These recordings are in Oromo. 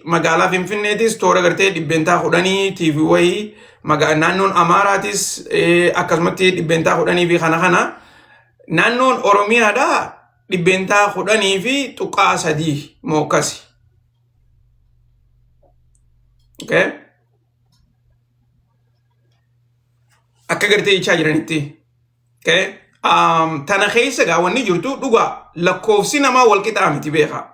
magaalaa Finfinneetis toora gartee dhibbentaa kudhanii TV wayii naannoon Amaaraatis akkasumatti dhibbentaa kudhanii fi kana naannoon Oromiyaadhaa dhibbentaa kudhanii fi tuqaa sadii mookkasi. Okay? Akka gartee ichaa jiranitti. Okay? Tana keessa gaawwanni jirtu dhugaa lakkoofsi namaa wal qixaa miti beekaa.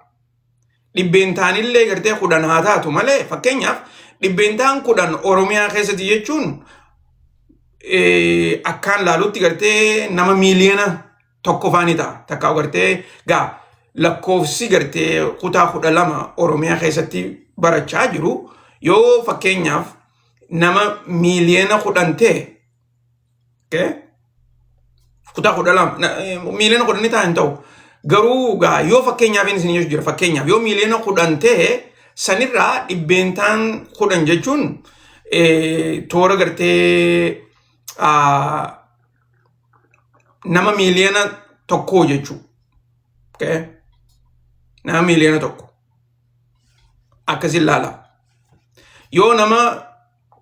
Dhibbentaan gartee kudhan haa taatu malee fakkeenyaaf dhibbentaan kudhan Oromiyaa keessatti jechuun akkaan laalutti gartee nama miiliyoona tokko faani ta'a. Takkaa gartee lakkoofsi gartee kutaa 12 Oromiyaa keessatti barachaa jiru yoo fakkeenyaaf nama miiliyoona 10 ta'e. Okay? Kutaa 12 miiliyoona 10 ta'an ta'u. Garuu yoo fakkeenyaaf inni jira fakkeenyaaf yoo miiliyoona 10 ta'e sanirraa dhibbentaan 10 jechuun toora gartee nama miiliyoona tokko jechuudha. Okay? Nama miiliyoona tokko akkasiin laala. Yoo nama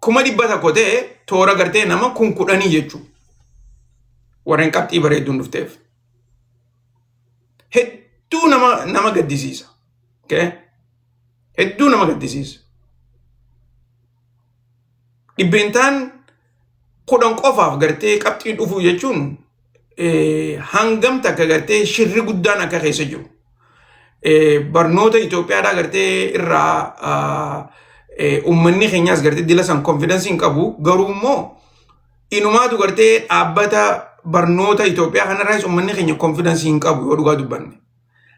100,000 ta'e toora gartee nama 10,000 jechuudha. Warreen qabxii bareedduun dhufteef. Hedduu nama gaddisiisa. Okay? Hedduu nama gaddisiisa. Dhibbentaan 10 qofaaf gartee qabxii dhufuu jechuun hangam takka gartee shirri guddaan akka keessa jiru. Barnoota Itoophiyaadhaa gartee irraa uummanni keenyaas gartee dila san konfidensi hin qabu. Garuu immoo inumaatu gartee dhaabbata barnoota Itoophiyaa kanarraas uummanni keenya konfidensi hin qabu yoo dhugaa dubbanne.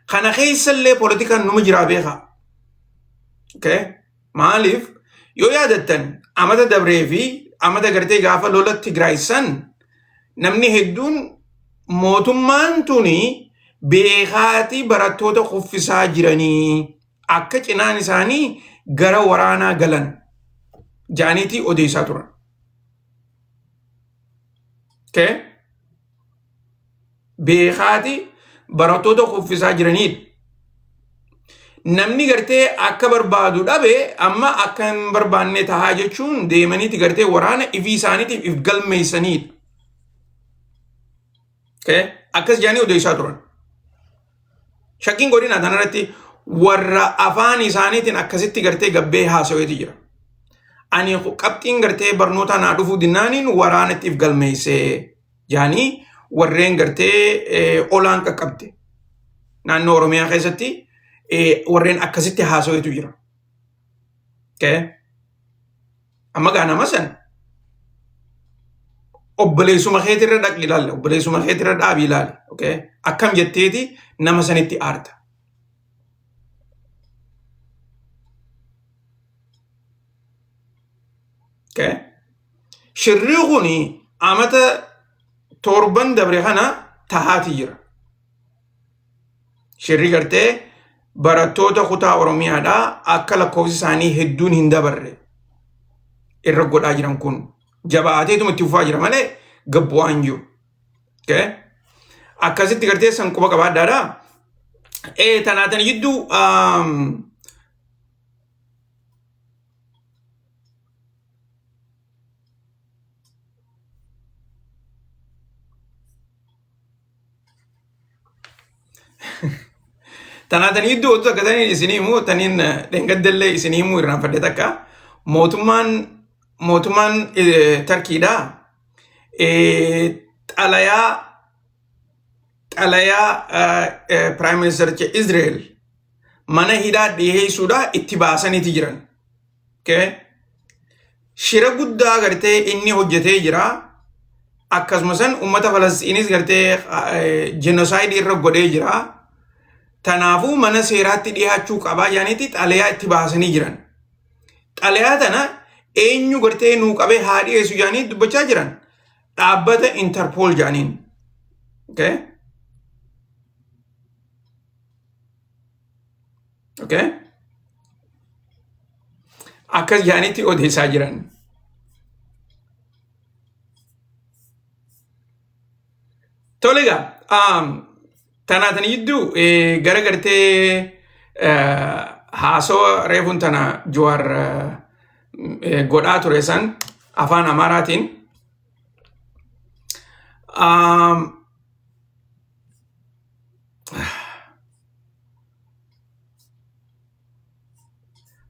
Kana keessallee poolitikaan numa jiraa beekaa. Okay? Maaliif yoo yaadattan amata dabree fi amata gartee gaafa lola Tigraay san namni hedduun mootummaan tuni beekaatii barattoota kuffisaa jiranii akka cinaan isaanii gara waraanaa galan jaaniitii odeessaa turan. Okay? Beekaatii barattoota kuffisaa jiraniidha. Namni gartee akka barbaadu dhabe amma akka hin barbaanne tahaa jechuun deemaniiti gartee waraana ifii isaaniitiif if galmeessanidha. Okay? Akkas jaanii odeessaa turan. Shakkiin godina tanarratti warra afaan isaaniitiin akkasitti gartee gabbee haasaweeti jira. Ani qabxiin gartee barnoota naa dhufuu dinnaaniin waraanatti if galmeessee jaanii warreen gartee olaan qaqqabde. Naannoo Oromiyaa keessatti warreen akkasitti haasaweetu jira. Okay? Amma nama san obboleessuma keetirra dhaqi ilaalla. Obboleessuma keetirra dhaabii ilaali. Okay? Akkam jetteeti nama sanitti aarta. Okay? Shirri kuni amata torban dabre kana tahaati jira. Shirri gartee barattoota kutaa Oromiyaadhaa akka lakkoofsi isaanii hedduun hin dabarre irra godhaa jiran kun jabaateetuma itti fufaa jira malee gabbu'aan jiru. Okay? Akkasitti gartee san quba qabaadhaadhaa. Tanaatan jidduu tanaatan jidduu otoo akka taniin isinii himuu taniin dhengaddellee isinii himuu irraanfadhe takka mootummaan Tarkiidhaa xalayaa Prime Minister Israel mana hidhaa dhiyeessuudhaa itti baasaniiti jiran. Okay? Shira guddaa gartee inni hojjetee jira. Akkasuma san uummata Falastiinis gartee genocide irra godhee jira. Tanaafuu mana seeraatti dhiyaachuu qabaa jaaniiti xalayaa itti baasanii jiran. Xalayaa tana eenyu gartee nuu qabee haa dhiyeessu jaanii dubbachaa jiran. Dhaabbata Interpol jaaniin. Okay? Okay? Akkas jaaniitti odeessaa jiran. Tolega, tanaatan jidduu gara gartee haasawa reefun tana Jawaar godhaa ture san afaan Amaaraatiin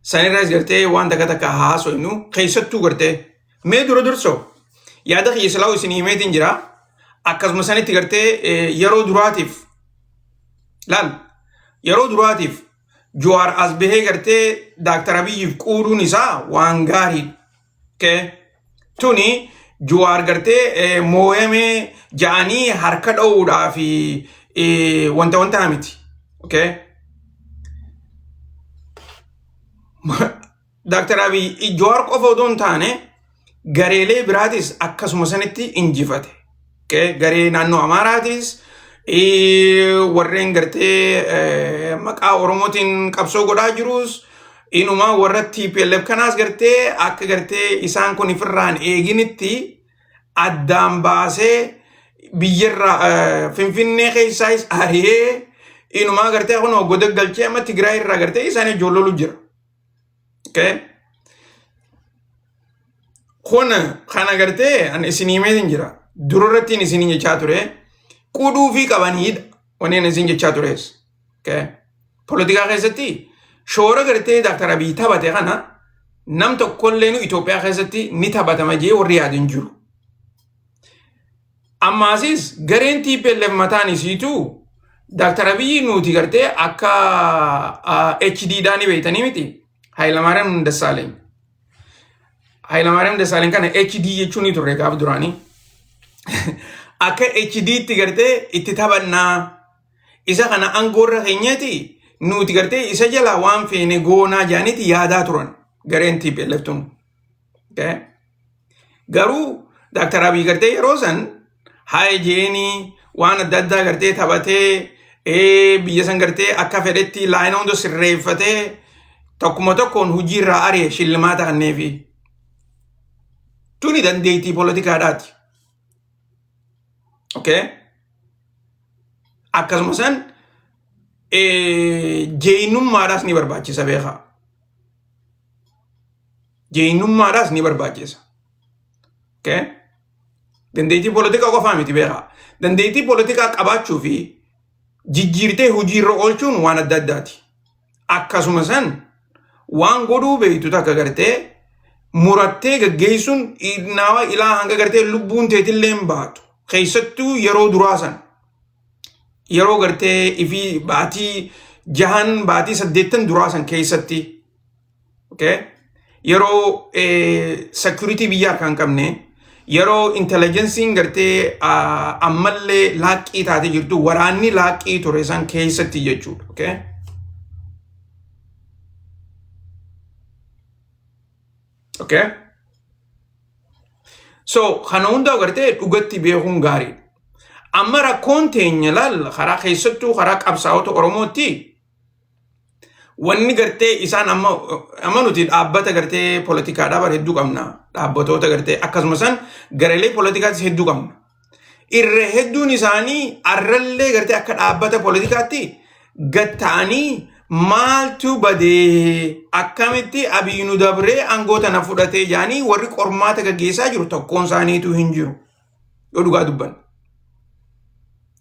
sanirraas gartee waan takka haasoynu keessattuu gartee mee dura dursoo yaada xiisalaa isin himeetiin jira akkasuma sanitti gartee yeroo duraatiif laal yeroo duraatiif Jawaar as bahee gartee Dr. Abiyyiif quuduun isaa waan gaarii tuni Jawaar gartee moo'amee ja'anii harka dha'uudhaa fi wanta miti Dr. Abiy Jawaar qofa odoo hin taane gareelee biraatis akkasuma sanitti injifate garee naannoo Amaaraatis warreen gartee maqaa Oromootiin qabsoo godhaa jirus inuma warra TPLF kanaas gartee akka gartee isaan kun ifirraan eeginitti addaan baasee biyyarraa Finfinnee keessaayis ari'ee inuma gartee kunoo goda galchee amma Tigraay irraa gartee isaan ijoollolu jira. Kana gartee an isin himeetiin jira durarrattiin isin jechaa ture quduu fi qabaniidha wanneen isin jechaa tures politikaa keessatti shoora gartee Dr. Abiy taphate kana nam tokkollee nu Itoophiyaa keessatti ni taphatama jee warri yaadin jiru. Ammaasis gareen TPLF mataan isiitu Dr. Abiy nuti gartee akka HD daani beeytanii miti Hayilamaariyaam Dassaaleny. Hayilamaariyaam Dassaaleny kana HD jechuun ni turre gaaf duraanii. Akka HD itti gartee itti taphannaa isa kana aangoorra keenyati nuti gartee isa jala waan feene goonaa jaaniiti yaadaa turan gareen TPLF tun. Garuu Dr. Abiy gartee yeroo san haye jeeni waan adda addaa gartee taphatee biyya san gartee akka fedhetti laayina hunda sirreeffatee tokkuma tokkoon hojiirraa ari'e shillimaata kanneefi. Tuni dandeettii poolitikaadhaati. Akkasuma san jeenummaadhaas ni barbaachisa beekaa. Jeenummaadhaas ni barbaachisa. Dandeettii poolitikaa qofaa miti beekaa. Dandeettii poolitikaa qabaachuu fi jijjiirtee hojiirra oolchuun waan adda addaati. Akkasuma san waan godhuu beektu takka gartee murattee gaggeessuun naawaa ilaa hanga gartee lubbuun teetillee hin baatu. Keessattuu yeroo duraa san yeroo gartee ifi baatii 6 baatii 8 duraa san keessatti yeroo security biyyaa kan qabne yeroo intelligencein gartee ammallee laaqqii taate jirtu waraanni laaqqii ture san keessatti jechuudha. So kana hunda gartee dhugatti beekuun gaarii. Amma rakkoon teenya laal karaa keessattuu karaa qabsaa'ota Oromootti wanni gartee isaan amma nuti dhaabbata gartee poolitikaadhaa bara hedduu qabna. Dhaabbatoota gartee akkasuma san gareelee poolitikaattis hedduu qabna. Irra hedduun isaanii arrallee gartee akka dhaabbata poolitikaatti gatta'anii maaltu badee akkamitti Abiy nu dabree aangoota na fudhatee jaanii warri qormaata gaggeessaa jiru tokkoon isaaniitu hin jiru. Yoo dhugaa dubban.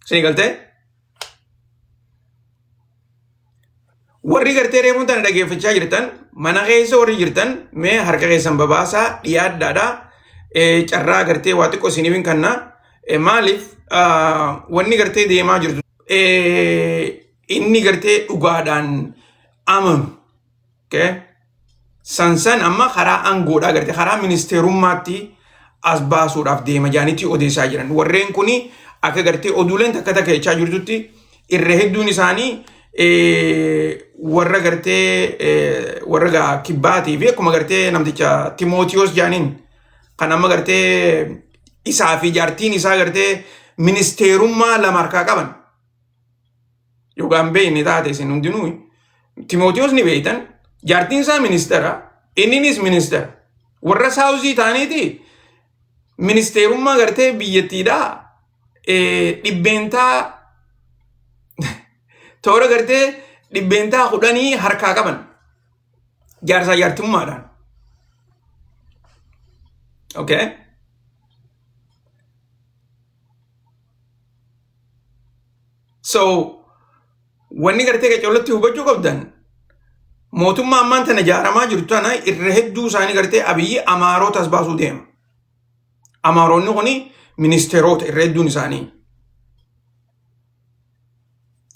Sini galtee? Warri gartee reefuun tana dhageeffachaa jirtan mana keessa warri jirtan mee harka keessan babaasaa dhiyaaddaadhaa carraa gartee waa xiqqoo isiniif hin kannaa maaliif wanni gartee deemaa jirtu inni gartee dhugaadhaan amanu sansan amma karaa aangoodhaa gartee karaa ministeerummaatti as baasuudhaaf deema jaanitti odeessaa jiran warreen kuni akka gartee oduuleen takka takka jechaa jirtutti irra hedduun isaanii warra gartee warra kibbaatii fi akkuma gartee namticha Timootiyoos jaaniin kan amma gartee isaa fi jaartiin isaa gartee ministeerummaa lama harkaa qaban. Yookaan beekni taate isin hundinuu Timootiyoos ni beektan jaartiin isaa ministeera inninis ministeera warra saawuzii ta'aniiti ministeerummaa gartee biyyattiidhaa dhibbeentaa toora gartee dhibbeentaa 10 harkaa qaban jaarsaa jaartummaadhaan. Okay? So wanni gartee qacollotti hubachuu qabdan mootummaa ammaan tana jaaramaa jirtu tana irra hedduu isaanii gartee Abiyyi Amaarotas baasuu deema. Amaaronni kuni ministeerota irra hedduun isaanii.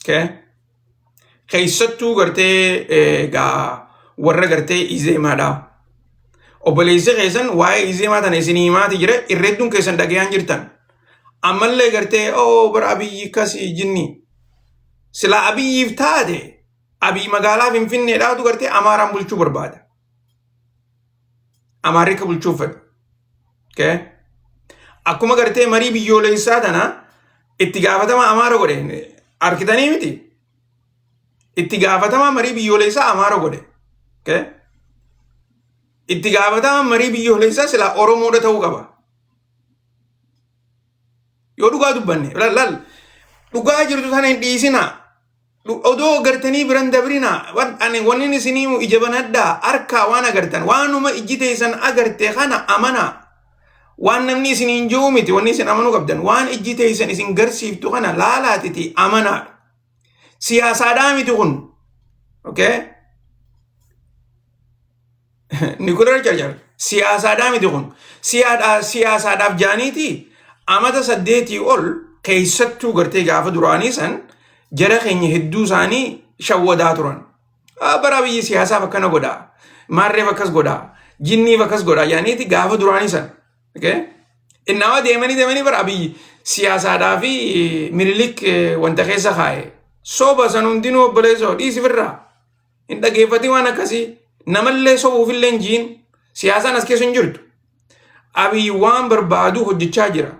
Okay? Keessattuu gartee warra gartee Izeemaadha. Obboleessi keessan waa'ee Izeemaa tana isinii himaati jira irra hedduun keessan dhagayaan jirtan. Ammallee gartee bara Abiyyi kasii jinni. Sila Abiyyiif taate Abiyyi magaalaa Finfinneedhaatu gartee Amaaraan bulchuu barbaada. Amaarika bulchuuf fedha. Okay? Akkuma gartee marii biyyoolessaa tana itti gaafatama Amaara godhe arkitanii miti. Itti gaafatama marii biyyoolessaa Amaara godhe. Okay? Itti gaafatama marii biyyoolessaa sila Oromoodha ta'uu qaba. Yoo dhugaa dubbanne lal dhugaa jirtu tana hin dhiisinaa. Odoo gartanii biran dabrina wanni isinii ija banaddaa harkaa waan agartan waanuma ijji teessan agarte kana amana waan namni isiniin jiru miti wanni isin amanuu qabdan waan ijji teessan isin garsiiftu kana laalaatiti amanaa siyaasaadhaa miti kun okay Nikular Jarjar siyaasaadhaa miti kun siyaasaadhaaf jaaniiti amata 8 ol keessattuu gartee gaafa duraanii san jara keenya hedduu isaanii shawwadaa turan. Bara Abiyyi siyaasaaf akkana godhaa. Maarreef akkas godhaa. Jinniif akkas godhaa. Yaaniiti gaafa duraanii san. Innaawa deemanii bara Abiyyi siyaasaadhaa fi Minilik wanta keessa kaa'e. Soba san hundinuu obboleessoo dhiisifirraa. Hin dhageeffatii waan akkasii. Namallee sobuufillee hin jiin. Siyaasaan as keessa hin jirtu. Abiyyi waan barbaadu hojjechaa jira.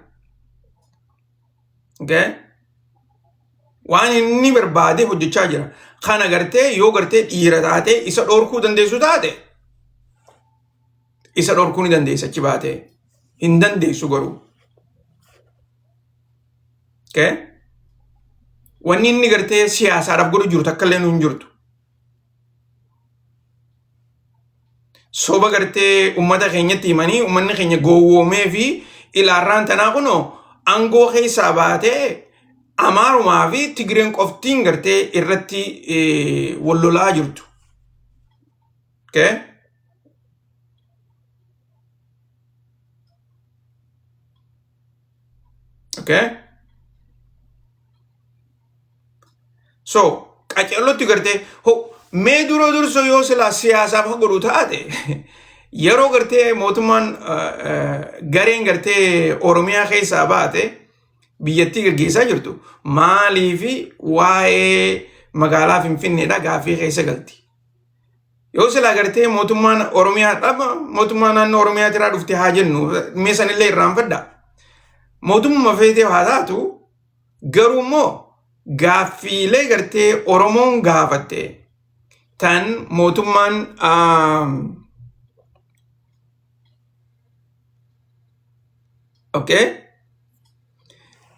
Waan inni barbaade hojjechaa jira. Kana gartee yoo gartee dhiira taate isa dhorkuu dandeessu taate isa dhorkuu ni dandeessa achi baate hin dandeessu garuu. Wanni inni gartee siyaasaadhaaf godhu jiru takka illee hin jirtu. Soba gartee ummata keenyatti himanii ummanni keenya gowwoomee fi ilaarraan tanaa kunoo aangoo keessaa baatee Amaarumaa fi Tigireen qoftiin gartee irratti wallolaa jirtu. So qaceellotti gartee mee durso yoo sila siyaasaaf godhu taate yeroo gartee mootummaan gareen gartee Oromiyaa keessaa baate biyyattii gaggeessaa jirtu maalii fi waa'ee magaalaa Finfinneedha gaaffii keessa galti. Yoo sila gartee mootummaan Oromiyaa dhaba mootummaan naannoo Oromiyaa tiraa dhufte haa jennu meesanillee irraanfadha. Mootummaa feetee haa taatu garuu immoo gaaffiilee gartee Oromoon gaafatte tan mootummaan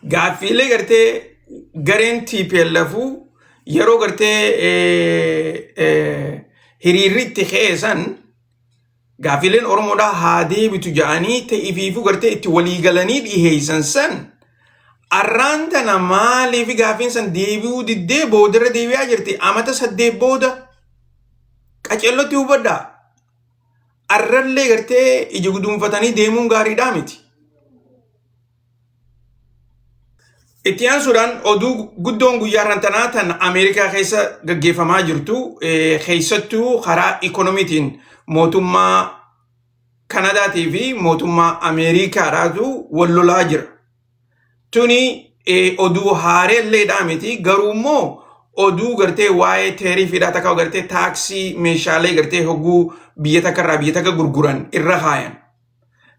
gaaffiilee gartee gareen TPLF yeroo gartee hiriirritti keessan gaaffiileen Oromoodhaa haa deebitu ja'anii ta'eefiifuu gartee itti walii galanii dhiheessan san arraan tana maaliif gaaffiin san deebi'uu diddee boodarra deebi'aa jirti amata 8 booda qaceellotti hubadhaa arrallee gartee ija guduunfatanii deemuun gaariidhaa miti. Itti aansuudhaan oduu guddoon guyyaa rantanaa tan Ameerikaa keessa gaggeeffamaa jirtu keessattuu karaa ikoonomiitiin mootummaa Kanadaatii fi mootummaa Ameerikaadhaatu wallolaa jira. Tuni oduu haareelleedhaa miti garuu immoo oduu gartee waa'ee teeriifiidhaa takka gartee taaksii meeshaalee gartee hogguu biyya takkarraa biyya takka gurguran irra kaayan.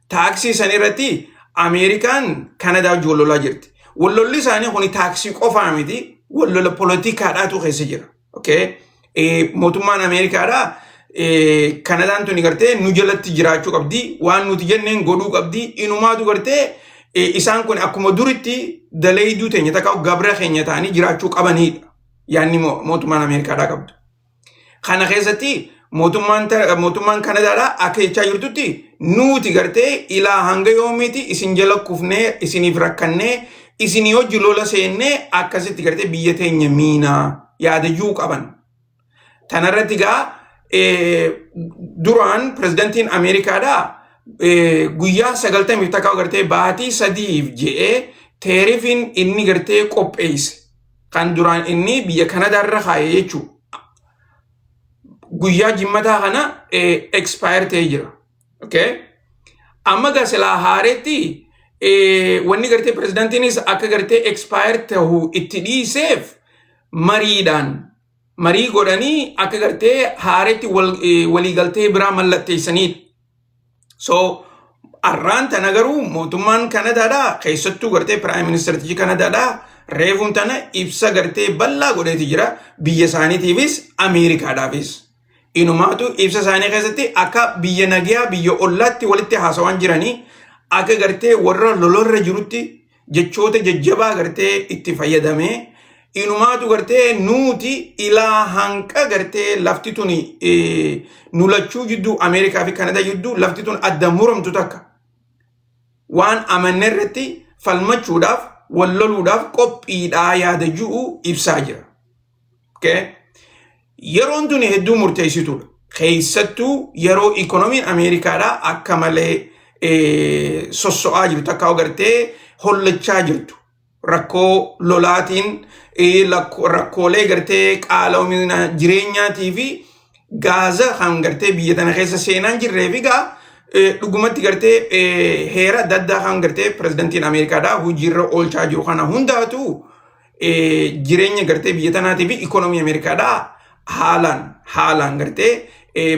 Taaksii san irratti Ameerikaan Kanadaa wallolaa jirti. Wallolli isaanii kuni taaksii qofaa miti wallola poolitikaadhaatu keessa jira. Mootummaan Ameerikaadhaa Kanadaan tuni gartee nu jalatti jiraachuu qabdi waan nuti jenneen godhuu qabdi inumaatu gartee isaan kun akkuma duritti daleeyduu teenya takka gabra keenya ta'anii jiraachuu qabanidha. Yaanni mootummaan Ameerikaadhaa qabdu. Kana keessatti mootummaan Kanadaadhaa akka jechaa jirtutti nuti gartee ilaa hanga yoomiiti isin jala kufnee isiniif rakkannee isinii hojii lola seennee akkasitti gartee biyya teenya miinaa yaadayyuu qaban. Tanarratti gaa duraan pirezidantiin Ameerikaadhaa guyyaa 90 takkaa gartee baatii 3 je'ee teerifiin inni gartee qopheesse kan duraan inni biyya Kanadaarra kaa'ee jechuudha. Guyyaa jimmataa kana expire ta'ee jira. Okay? Amma gaa silaa haaretti wanni gartee pirezidantiinis akka gartee expire ta'u itti dhiiseef mariidhaan marii godhanii akka gartee haaretti waliigaltee biraa mallatteessanidha. So arraan tana garuu mootummaan Kanadaadhaa keessattuu gartee Prime Ministertichi Kanadaadhaa reefuun tana ibsa gartee bal'aa godheeti jira biyya isaaniitiifis Ameerikaadhaafis. Inumaatu ibsa isaanii keessatti akka biyya nagaa biyya ollaatti walitti haasawaan jiranii akka gartee warra lolorra jirutti jechoota jajjabaa gartee itti fayyadamee inumaatu gartee nuti ilaa hanqa gartee lafti tuni nulachuu jidduu Ameerikaa fi Kanadaa jidduu lafti tun adda muramtu takka waan amanne irratti falmachuudhaaf wal loluudhaaf qophiidhaa yaada ji'u ibsaa jira. Okay? Yeroon tuni hedduu murteessituudha. Keessattuu yeroo ikoonomiin Ameerikaadhaa akka malee sosso'aa jirtu akka gartee hollachaa jirtu. Rakkoo lolaatiin rakkoolee gartee qaala'umina jireenyaatii fi gaaza kan gartee biyya tana keessa seenaan jirree fi gaa dhugumatti gartee heera adda addaa kan gartee pirezidantiin Ameerikaadhaa hojiirra oolchaa jiru kana hundaatu jireenya gartee biyya tanaatii fi ikoonomii Ameerikaadhaa haalaan gartee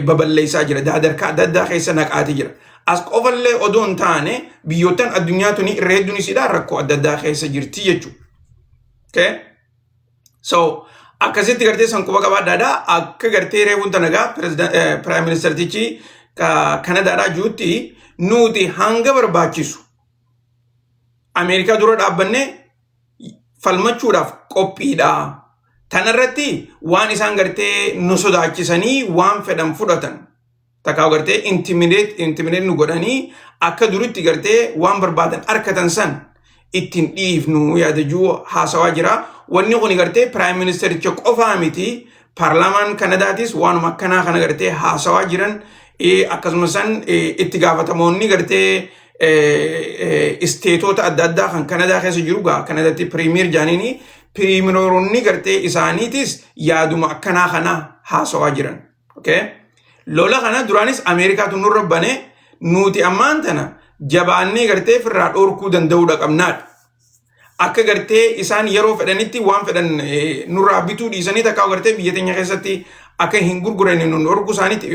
baballeessaa jira. Daadarkaa adda addaa keessa naqaatii jira. As qofallee odoo hin taane biyyootaan addunyaa tuni irra hedduun isiidhaa rakkoo adda addaa keessa jirti jechuudha. Okay? So akkasitti gartee san quba qabaadhaadhaa akka gartee reefuun tanagaa Prime Ministertichi Kanadaadhaa jirutti nuti hanga barbaachisu Ameerikaa dura dhaabbannee falmachuudhaaf qophiidha. Tanarratti waan isaan gartee nu sodaachisanii waan fedhan fudhatan. Takkaa gartee intimidate nu godhanii akka duritti gartee waan barbaadan arkatan san ittiin dhiifnu yaadajuu haasawaa jira. Wanni kun gartee Prime Ministericha qofaa miti Paarlaamaan Kanadaatis waanuma akkanaa kana gartee haasawaa jiran akkasumas san itti gaafatamoonni gartee isteetota adda addaa kan Kanadaa keessa jiru gaa Kanadaatti Premier jaaniini Premieronni gartee isaaniitis yaaduma akkanaa kana haasawaa jiran. Okay? Lola kana duraanis Ameerikaatu nurra banee nuti ammaan tana jabaannee gartee firraa dhorkuu danda'uudha qabnaadha. Akka gartee isaan yeroo fedhanitti waan fedhan nurraa bituu dhiisanii takkaa gartee biyya teenya keessatti akka hin gurgurane nu dhorkuu isaaniitti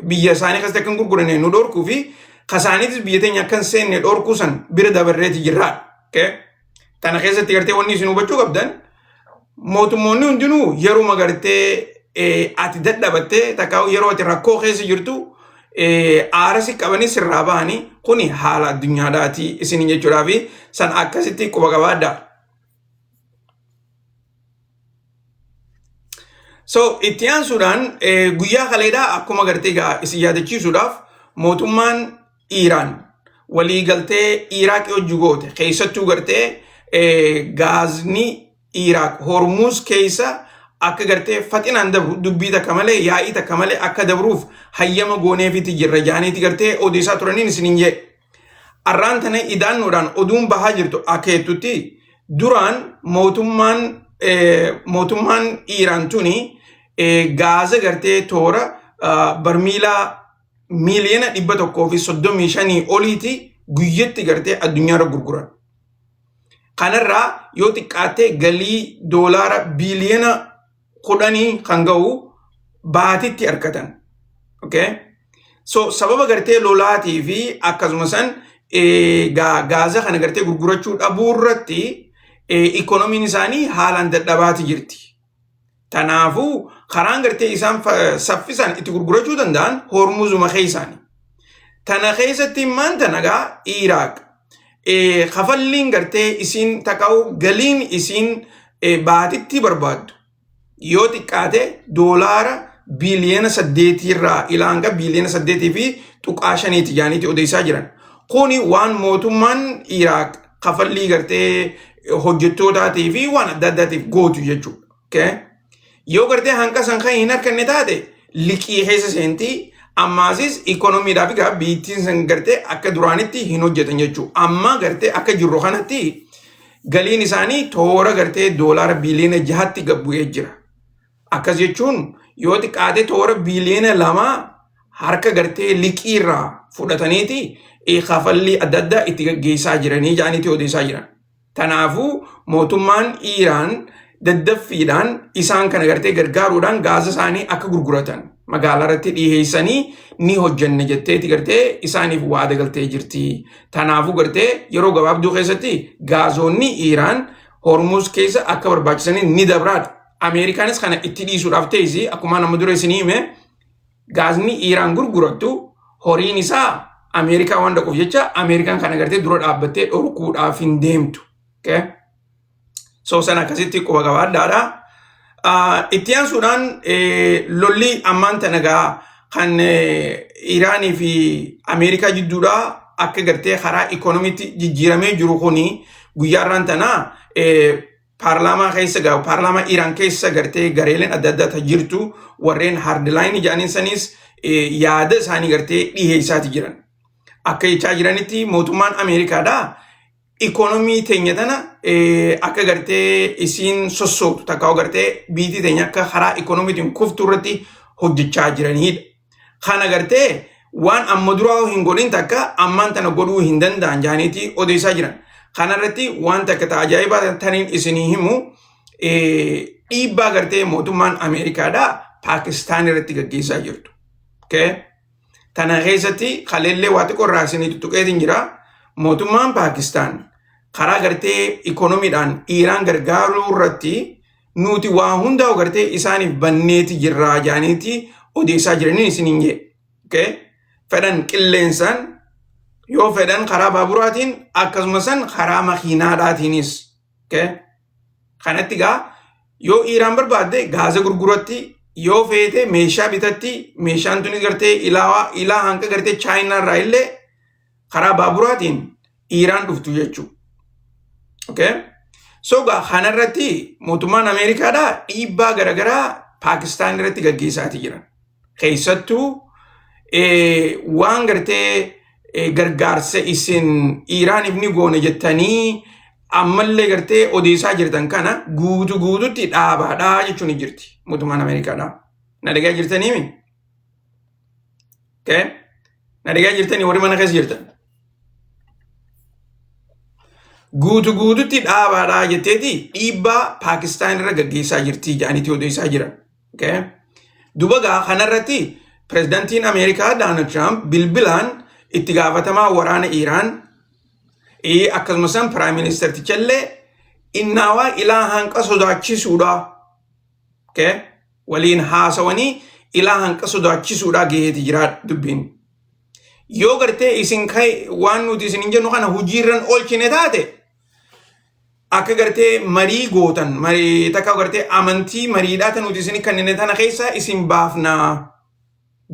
biyya isaanii keessatti akka hin gurgurane nu dhorkuu fi kasaaniitis biyya teenya akka hin seenne dhorkuu san bira dabarreeti jirraadha. Okay? Tana keessatti gartee wanni isin hubachuu qabdan mootummoonni hundinuu yeruma gartee ati dadhabattee takkaa yeroo ati rakkoo keessa jirtu aarasi qabanii sirraa bahanii kuni haala addunyaadhaati isin jechuudhaa fi san akkasitti quba qabaadha. So itti aansuudhaan guyyaa kaleedhaa akkuma gartee isin yaadachiisuudhaaf mootummaan Iiraan waliigaltee Iraaqii hojii goote keessattuu gartee gaazni Iraaq Hormuz keessa akka gartee faxinaan dabru dubbii takka malee yaa'ii takka malee akka dabruuf hayyama gooneefiti jirra jaaniiti gartee odeessaa turaniin isiniin jedhe. Arraan tana idaannoodhaan oduun bahaa jirtu akeettutti duraan mootummaan Iiraan tuni gaaza gartee toora barmiilaa miiliyoona 135 oliiti guyyatti gartee addunyaarra gurguran. Kanarraa yoo xiqqaattee galii doolaara biiliyoona 10 kan ga'u baatitti argatan. Okay? So sababa gartee lolaatii fi akkasumas gaaza kana gartee gurgurachuu dhabuu irratti ikoonomiin isaanii haalaan dadhabaati jirti. Tanaafuu karaan gartee isaan saffisaan itti gurgurachuu danda'an Hormuzuma keessaani. Tana keessatti maanta nagaa Iraaq kafalliin gartee isin taka'u galiin isin baatitti barbaaddu yoo xiqqaate doolaara biiliyeena 8 irraa ila hanga biiliyeena 8 fi tuqaa 5 jaaniiti odeessaa jiran. Kuni waan mootummaan Iraaq kafallii gartee hojjettootatii fi waan adda addaatiif gootu jechuudha. Okay? Yoo gartee hanqa san kan hin harkanne taate liqii keessa seentii ammaasis ikoonomiidhaaf egaa biittiin san gartee akka duraanitti hin hojjetan jechuudha. Amma gartee akka jirru kanatti galiin isaanii toora gartee doolaara biiliyeena 6tti gabbu'ee jira. Akkas jechuun yoo xiqqaate toora biiliyeena 2 harka gartee liqii irraa fudhataniiti kafallii adda addaa itti gaggeessaa jiranii jaaniiti odeessaa jiran. Tanaafuu mootummaan Iraan daddaffiidhaan isaan kana gartee gargaaruudhaan gaasa isaanii akka gurguratan magaalaa irratti dhiheessanii ni hojjanne jetteeti gartee isaaniif waada galtee jirti. Tanaafuu gartee yeroo gabaabduu keessatti gaazonni Iraan Hormuz keessa akka barbaachisanii ni dabraadha. Ameerikaanis kana itti dhiisuudhaaf teessi akkuma nama dura isinii hime gaazni Iraan gurgurattu horiin isaa Ameerikaa waan dhaquuf jecha Ameerikaan kana gartee dura dhaabbattee dhorkuudhaaf hin deemtu. Okay? So sana akkasitti quba qabaadhaadha. Itti aansuudhaan lolli ammaan tanagaa kan Iraanii fi Ameerikaa jidduudhaa akka gartee karaa ikoonomiitti jijjiiramee jiru kuni guyyaarraan tanaa paarlaamaa keessa paarlaamaa Iraan keessa gartee gareeleen adda addaa jirtu warreen hardlaayinii jedhaniin sanis yaada isaanii gartee dhiheessaati jiran. Akka jechaa jiranitti mootummaan Ameerikaadhaa ikoonomii teenya tana akka gartee isiin sossootu takka gartee biitii teenya akka karaa ikoonomiitiin kuftu irratti hojjechaa jiranidha. Kana gartee waan amma duraa hin godhin takka ammaan tana godhuu hin danda'an jaaniiti odeessaa jiran. Kana irratti waan takka ajaa'ibaa taniin isinii himu dhiibbaa gartee mootummaan Ameerikaadhaa Paakistaan irratti gaggeessaa jirtu. Okay? Tana keessatti kaleellee waa xiqqoo irraa isinii tuttuqeetiin jira. Mootummaan Paakistaan karaa gartee ikoonomiidhaan Iraan gargaaruu irratti nuti waa hundaa gartee isaaniif banneeti jirraa jaaniiti odeessaa jiranii isiniin jee. Okay? Fedhan qilleensaan yoo fedhan karaa baaburaatiin akkasumas karaa makiinaadhaatiinis. Okay? Kanatti gaa yoo Iraan barbaadde gaaza gurguratti yoo feete meeshaa bitatti meeshaan tunis gartee ilaa hanqa gartee Chaayinaa irraa illee karaa baaburaatiin Iraan dhuftu jechuudha. Okay? So kanarratti mootummaan Ameerikaadhaa dhiibbaa garaagaraa Paakistaan irratti gaggeessaati jiran. Keessattuu waan gartee gargaarsa isin Iraaniif ni goone jettanii ammallee gartee odeessaa jirtan kana guutuutti dhaabaadhaa jechuun ni jirti mootummaan Ameerikaadhaa. Na dhagaa jirtaniimi? Okay? Na dhagaa jirtanii warri mana keessa jirtan? Guutuutti dhaabaadhaa jetteeti dhiibbaa Paakistaan irra gaggeessaa jirti jedhaniiti odeessaa jiran. Okay? Dubagaa kanarratti pirezidaantiin Ameerikaa Doonaald Tiraamp bilbilaan itti gaafatamaa waraana Iraan akkasumas piraayim ministeritichallee innaawaa ilaa hanqa sodaachisuudha. Okay? Waliin haasawanii ilaa hanqa sodaachisuudha gaheeti jira dubbiin. Yoo gartee isin waan nuti isin jennu kana hojiirran oolchine taate akka gartee marii gootan marii takka gartee amantii mariidhaa tan nuti isin kanneen tana keessa isin baafna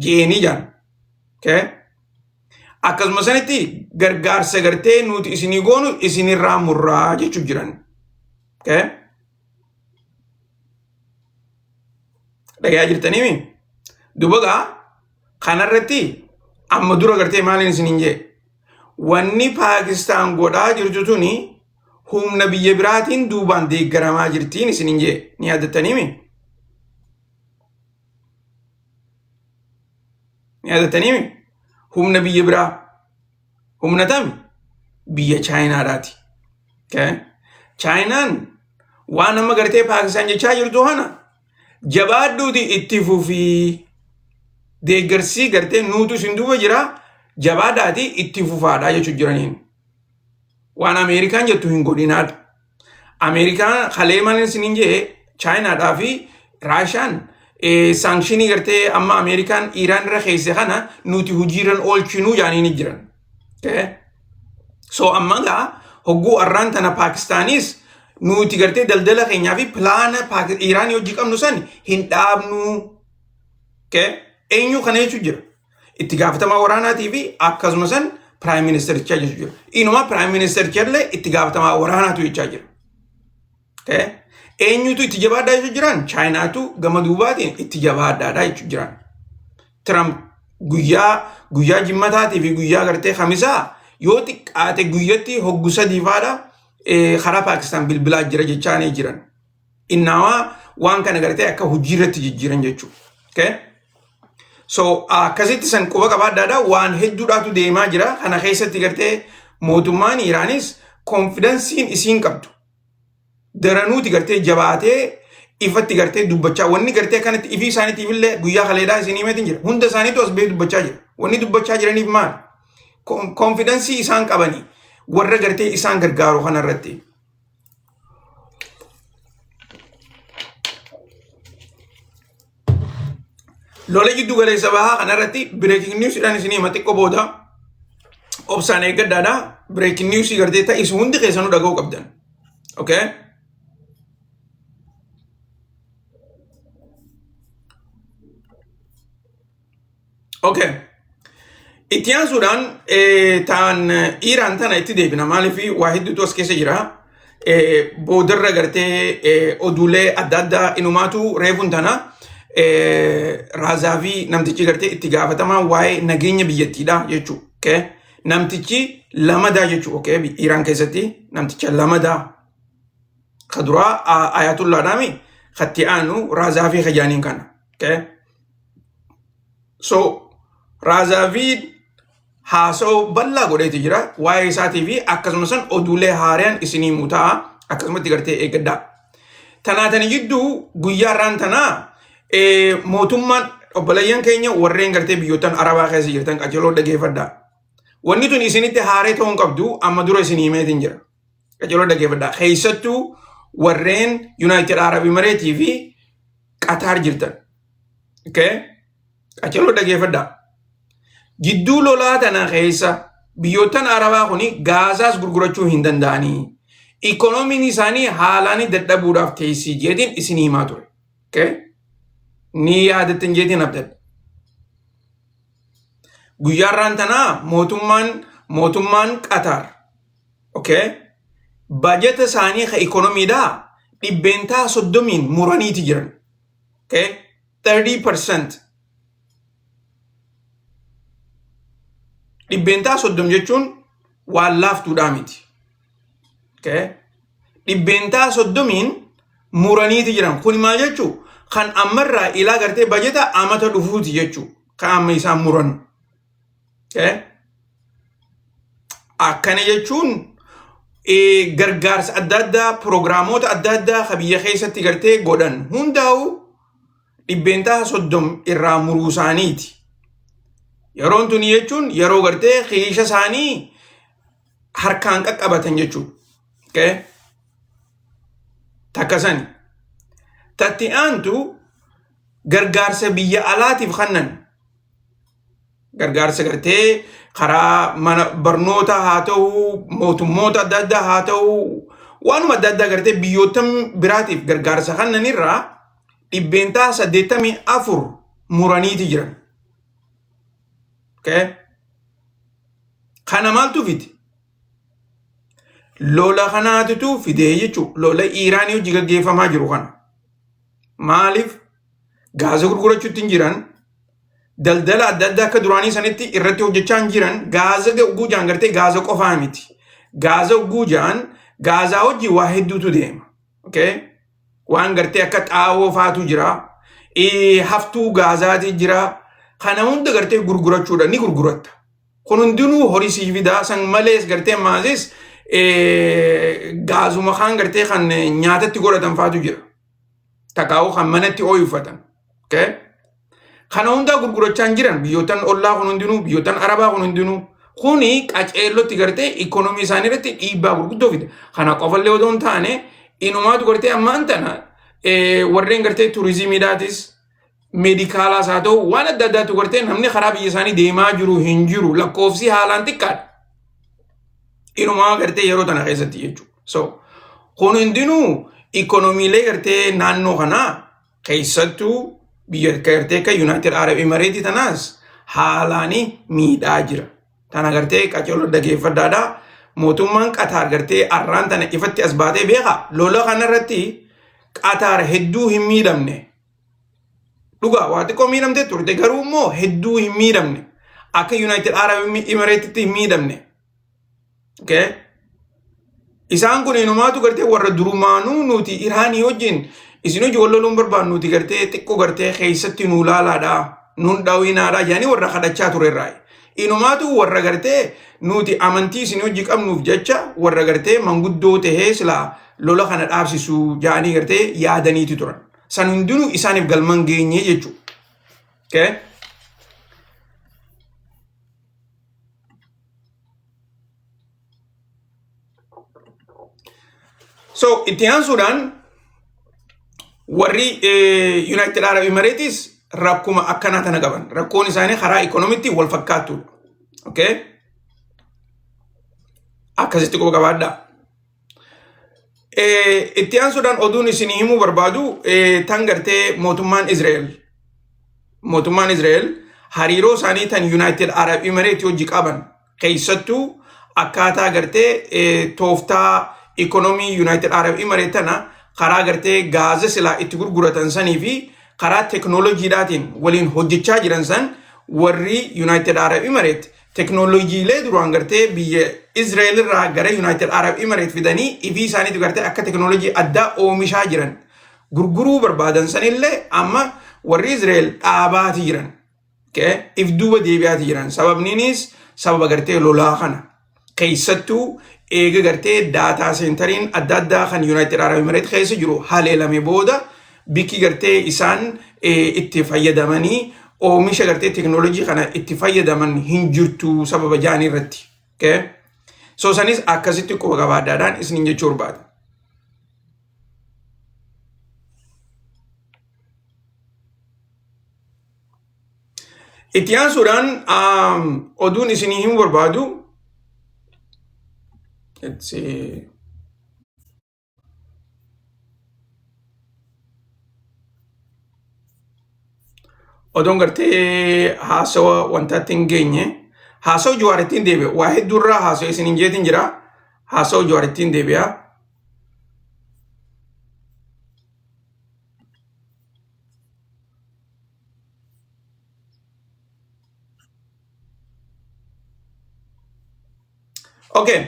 jeeni jaan. Okay? Akkasumas sanitti gargaarsa gartee nuti isinii goonu isinirraa murraa jechuu jiran. Okay? Dhagaa jirtaniimi? Dubagaa kanarratti amma dura gartee maaliin isiniin jee? Wanni Paakistaan godhaa jirtu tuni humna biyya biraatiin duubaan deeggaramaa jirtiin isiniin jee ni yaadattaniimi? Ni yaadattaniimi? Humna biyya biraa. Humna tami? Biyya Chaayinaadhaati. Okay? Chaayinaan waan amma gartee Paakistaan jechaa jirtu kana jabaadduuti itti fufii deeggarsii gartee nuutu isin duuba jira jabaadhaati itti fufaadhaa jechuu jiraniin. Waan Ameerikaan jettu hin godhinaadha. Ameerikaan kalee maaliin isiniin jee Chaayinaadhaa fi Raashaan saanshinii gartee amma Ameerikaan Iraan irra keessa kana nuti hojiirran oolchinuu jaaniin jiran. Okay? So amma gaa hogguu arraan tana Paakistaanis nuti gartee daldala keenyaa fi pilaana Iraan hojii qabnu san hin dhaabnu Okay? Eenyu kana jechuun jira. Itti gaafatamaa waraanaatii fi akkasumas Prime Ministericha jechuun jira. Inuma Prime Ministerichallee itti gaafatamaa waraanaatu jechaa jira. Okay? Eenyutu itti jabaadhaa jechuun jiraan? Chaayinaatu gama duubaatiin itti jabaadhaadhaa jechuun jiraan. Trump guyyaa jimmataatii fi guyyaa gartee khamisaa yoo xiqqaate guyyatti hoggu sadiifaadha karaa Paakistaan bilbilaa jira jechaanii jiran. Innawaa waan kana gartee akka hojii irratti jijjiiran jechuudha. Okay? So akkasitti san quba qabaadhaadha waan hedduudhaatu deemaa jira. Kana keessatti gartee mootummaan Iraanis konfidensiin isiin qabdu. Daranuuti gartee jabaatee ifatti gartee dubbachaa wanni gartee kanatti ifi isaaniitiif illee guyyaa kaleedhaa isin himeetiin jira. Hunda isaaniitu as bahee dubbachaa jira. Wanni dubbachaa jiraniif maal? Konfidensii isaan qabanii warra gartee isaan gargaaru kanarratti. Lola jiddu galeessa bahaa kanarratti breaking news idhaan isin hima xiqqoo booda obsaan eeggadhaadha. Breaking news gartee ta'is hundi keessanuu dhaga'uu qabdan. Okay? Okay. Itti aansuudhaan taan Iraan tana itti deebina maaliif waa hedduutu as keessa jira. Boodarra gartee oduulee adda addaa inumaatu reefuun tana Raazaavi namtichi gartee itti gaafatamaa waa'ee nageenya biyyattiidha jechuudha. Okay? Namtichi lamadaa jechuudha. Okay? Iraan keessatti namticha lamadaa. Kaduraa Ayatullaadhaami khatti aanu Raazaavi khajaaniin kana. Okay? So Raazaavi haasoo bal'aa godheeti jira waa'ee isaatii fi akkasumas oduulee haaraan isinii mutaa akkasumatti gartee eeggadhaa. Tanaatani jidduu guyyaarraan tanaa mootummaan obboleeyyan keenya warreen gartee biyyootan Arabaa keessa jirtan qajeeloo dhageeffadhaa. Wanni tun isinitti haaree ta'uu qabdu amma dura isinii himeetiin jira. Qajeeloo dhageeffadhaa. Keessattuu warreen United Arab Emirates fi Qatar jirtan. Okay? Qajeeloo dhageeffadhaa. Jidduu lolaa tana keessa biyyootan Arabaa kuni gaazaas gurgurachuu hin danda'anii. Ikoonomiin isaanii haalaan dadhabuudhaaf teessii jeetiin isin himaa ture. Okay? Ni yaadattan jeetiin abdadha. Guyyaarraan tanaa mootummaan Qatar. Okay? Baajeta isaanii ka ikoonomiidhaa dhibbeentaa 30 muraniiti jiran. Okay? 30%. Dhibbeentaa 30 jechuun waan laaftuudhaa miti. Okay? Dhibbeentaa 30 muraniiti jiran. Kun maal jechuu? Kan ammarraa ilaa gartee baajeta amata dhufuuti jechuu. Kan amma isaan muran. Okay? Akkana jechuun gargaarsa adda addaa pirogiraamoota adda addaa ka biyya keessatti gartee godhan hundaa'u dhibbeentaa 30 irraa muruu isaaniiti. Yeroon tuni jechuun yeroo gartee xiisha isaanii harkaan qaqqabatan jechuudha. Okay? Takkasani. Tatti aantu gargaarsa biyya alaatiif kannan. Gargaarsa gartee karaa mana barnoota haa ta'u mootummoota adda addaa haa ta'u waanuma adda addaa gartee biyyootan biraatiif gargaarsa kannanirraa dhibbeentaa 84 muraniiti jiran. Okay? Kana maaltu fiti? Lola kanaatitu fidee jechuudha. Lola Iiraanii hojii gaggeeffamaa jiru kana. Maaliif gaaza gurgurachuutti hin jiran daldala adda addaa akka duraanii sanitti irratti hojjechaa hin jiran gaaza guujaan gartee gaaza qofaa miti. Gaaza guujaan gaazaa hojii waa hedduutu deema. Okay? Waan gartee akka xaawoo faatu jira. Haftuu gaazaati jira. Kana hunda gartee gurgurachuudha ni gurguratta. Kun hundinuu horii sii fidaa san malees gartee maasis gaazuma kaan gartee kan nyaatatti godhatan faatu jira. Takaa'uu kan manatti ooyuffatan. Okay? Kana hundaa gurgurachaa hin jiran biyyootan ollaa kun hundinuu biyyootan Arabaa kun hundinuu kuni qaceellotti gartee ikoonomii isaanii irratti dhiibbaa gurguddoo fida. Kana qofallee odoo hin taane inumaatu gartee ammaan tana warreen gartee turizimiidhaatis meedikaalaas haa ta'u waan adda addaatu gartee namni karaa biyya isaanii deemaa jiru hin jiru lakkoofsi haalaan xiqqaadha. Inumaa gartee yeroo tana keessatti jechuudha. So kun hundinuu ikoonomiilee gartee naannoo kanaa keessattuu biyya gartee ka United Arab Emirates tanaas haalaani miidhaa jira. Tana gartee qacollo dhageeffadhaadha. Mootummaan Qatar gartee arraan tana ifatti as baatee beeka. Lola kanarratti Qatar hedduu hin miidhamne. Dhugaa waa xiqqoo miidhamtee turte garuu immoo hedduu hin miidhamne. Akka United Arab Emirates hin miidhamne. Okay? Isaan kun inumaatu gartee warra durumaanuu nuti Iraanii wajjin isin hojii wal loluun barbaannu nuti gartee xiqqoo gartee keessatti nu laalaadha. Nun dhaawinaadha yaani warra kadhachaa turerraa. Inumaatu warra gartee nuti amantii isin hojii qabnuuf jecha warra gartee manguddoo tahee sila lola kana dhaabsisu jaanii gartee yaadaniiti turan. San hundinuu isaaniif galman geenye jechuudha. Okay? So itti aansuudhaan warri United Arab Emirates rakkuma akkanaa tana qaban. Rakkoon isaanii karaa ikonomiitti wal fakkaatudha. Okay? Akkasitti qofa qabaadha. Itti aansuudhaan oduun isin himuu barbaadu tan gartee mootummaan Israel. Mootummaan Israel hariiroo isaanii tan United Arab Emirates hojii qaban keessattuu akkaataa gartee tooftaa ikonomii United Arab Emirates tana karaa gartee gaaza silaa itti gurguratan sanii fi karaa teknooloojiidhaatiin waliin hojjechaa jiran san warri United Arab Emirates teknooloojiilee duraan gartee biyya Israel irraa gara United Arab Emirates fidanii ifii isaaniitu gartee akka teknooloojii addaa oomishaa jiran gurguruu barbaadan sanillee amma warri Israel dhaabaati jiran. If duuba deebi'aati jiran. Sababniinis sababa gartee lolaa kana keessattuu eega gartee daataa seentariin adda addaa kan United Arab Emirates keessa jiru haleelame booda bikki gartee isaan itti fayyadamanii oomisha gartee teknooloojii kana itti fayyadaman hin jirtu sababa jaanii irratti. So sanis akkasitti qofa qabaadhaadhaan isin jechuu barbaada. Itti aansuudhaan oduun isin himuu barbaadu. Let's see. Oduun gartee haasawa wantaatti hin geenye. Haasawa Jawaarittiin deebi'a. Waa hedduurraa haasawa isin hin jeetiin jira. Haasawa Jawaarittiin deebi'a. Okay.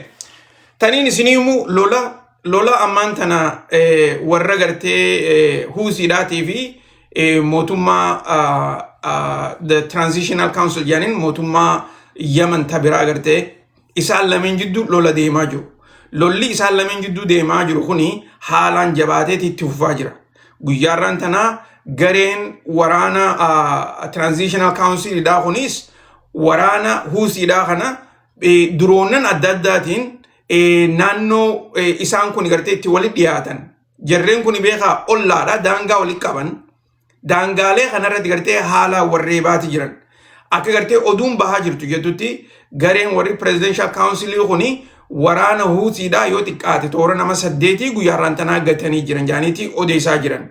Taniin isin himu lola ammaan tana warra gartee Huusiidhaatii fi mootummaa the Transitional Council jedhaniin mootummaa Yemen tabiraa gartee isaan lameen jidduu lola deemaa jiru. Lolli isaan lameen jidduu deemaa jiru kuni haalaan jabaateeti itti fufaa jira. Guyyaarraan tanaa gareen waraana Transitional Councilidhaa kunis waraana Huusiidhaa kana duroonnan adda addaatiin naannoo isaan kun gartee itti walitti dhiyaatan. Jarreen kun beekaa ollaadha daangaa walitti qaban. Daangaalee kanarratti gartee haala warreebaati jiran. Akka gartee oduun bahaa jirtu jettutti gareen warri Presidential Council kuni waraana Huusiidhaa yoo xiqqaate toora nama 8 guyyaarraan tanaa gatanii jiran jaaniitii odeessaa jiran.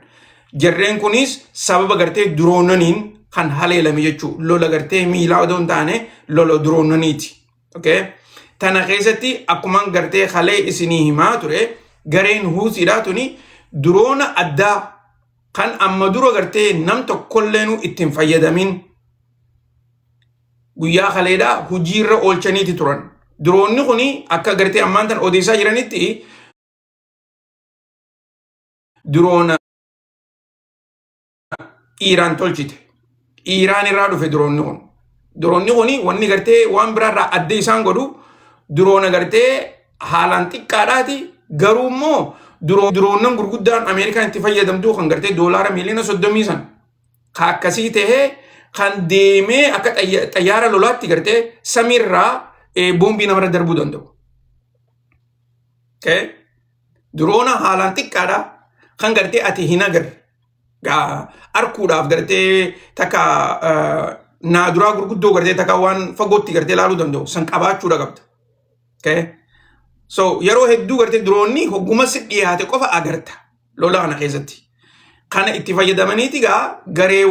Jarreen kunis sababa gartee duroonnaniin kan haleelame jechuu lola gartee miilaa odoon taane lola duroonnaniiti. Okay? Tana keessatti akkuma gartee halee isinii himaa ture gareen Huusiidhaa tuni duroona addaa kan amma dura gartee nam tokkolleenu ittiin fayyadamin guyyaa haleedhaa hojiirra oolchaniiti turan. Duroonni kuni akka gartee ammaan tan odeessaa jiranitti duroona Iiraan tolchite. Iiraan irraa dhufe duroonni kun. Duroonni kuni wanni gartee waan biraarraa adda isaan godhu duroona gartee haalaan xiqqaadhaati garuu immoo duroonnan gurguddaan Ameerikaan itti fayyadamtu kan gartee doolaara miliyoona 30 san akkasii tahee kan deemee akka xayyaara lolaatti gartee samiirraa boombii namarra darbuu danda'u. Duroona haalaan xiqqaadha kan gartee ati hin agarre arkuudhaaf gartee takka naaduraa gurguddoo gartee takka waan fagootti gartee laaluu danda'u san qabaachuudha qabda. So yeroo hedduu gartee duroonni hogguma si dhiyaate qofa agarta lola kana keessatti. kana itti fayyadamaniiti gaa garee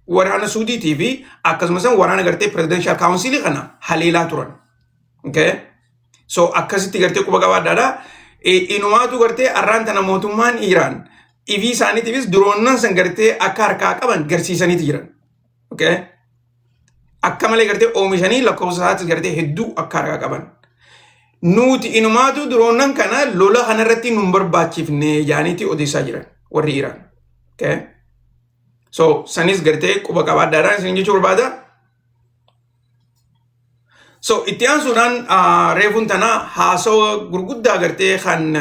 waraana Suudiitii fi akkasumas waraana gartee presidential council kana haleelaa turan. Okay? So akkasitti gartee quba qabaadhaadha. Inumaatu gartee arraan tana mootummaan Iraan ifii isaaniitiifis diroonnan san gartee akka harkaa qaban garsiisaniiti jiran. Okay? Akka malee gartee oomishanii lakkoofsa isaatis gartee hedduu akka harkaa qaban. Nuti inumaatu diroonnan kana lola kanarratti nun barbaachifne jaaniiti odeessaa jiran warri Iraan. Okay? So sanis gartee quba qabaadhaadhaan isin jechuu barbaada. So itti aansuudhaan reefuun tana haasawa gurguddaa gartee kan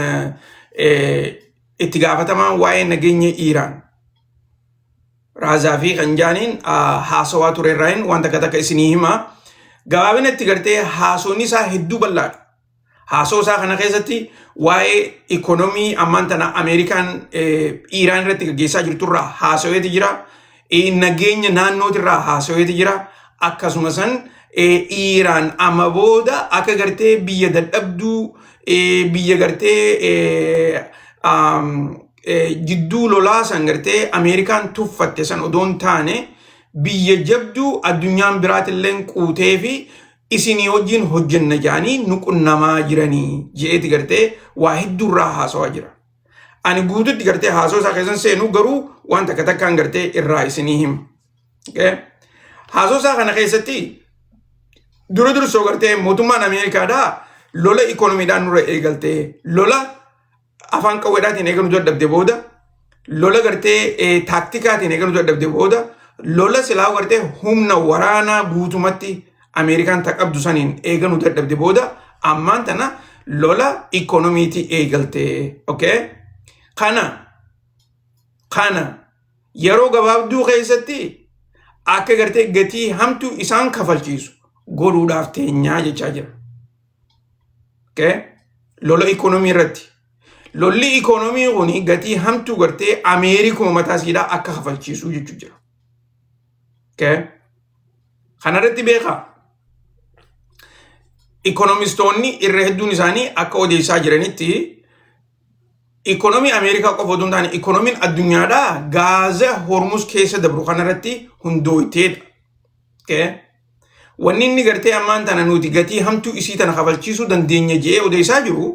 itti gaafatamaan waa'ee nageenya Iraan Raazaa fi kan jaaniin haasawaa turerraayin wanta takka isinii hima. Gabaabinatti gartee haasoonni isaa hedduu bal'aadha. Haasoo isaa kana keessatti waa'ee ikonomii ammaan tana Ameerikaan Iraan irratti gaggeessaa jirturraa haasaweeti jira. Nageenya naannootirraa haasaweeti jira. Akkasumas Iraan amma booda akka gartee biyya dadhabduu biyya gartee jidduu lolaa san gartee Ameerikaan tuffatte san odoon taane biyya jabduu addunyaan biraatilleen quutee fi isinii wajjin hojjenna jaanii nuqunnamaa jiranii jeeti gartee waa hedduurraa haasawaa jira. Ani guututti gartee haasoo isaa keessan seenu garuu waan takka takkaan gartee irraa isinii hima. Haasoo isaa kana keessatti dursoo gartee mootummaan Ameerikaadhaa lola ikonomiidhaan nurra eegaltee lola afaan qawweedhaatiin eegalu dadhabde booda lola gartee taaktikaatiin eegalu dadhabde booda lola silaa gartee humna waraanaa guutumatti Ameerikaan taqabdu saniin eegalu dadhabde booda ammaan tana lola ikonomiitii eegaltee. Okay? Kana yeroo gabaabduu keessatti akka gartee gatii hamtuu isaan kafalchiisu godhuudhaaf teenyaa jechaa jira. Okay? Lola ikonomii irratti. Lolli ikonomii kuni gatii hamtuu gartee Ameerikuma mataasiidhaa akka kafalchiisuu jechuu jira. Okay? Kanarratti beekaa. Ikonomistoonni irra hedduun isaanii akka odeessaa jiranitti ikonomii Ameerikaa qofa otoo hin taane ikonomiin addunyaadhaa gaaza Hormuz keessa dabru kanarratti hundooyteedha. Okay? Wanni inni gartee ammaan tana nuti gatii hamtuu isii tana kafalchiisuu dandeenya jee odeessaa jiru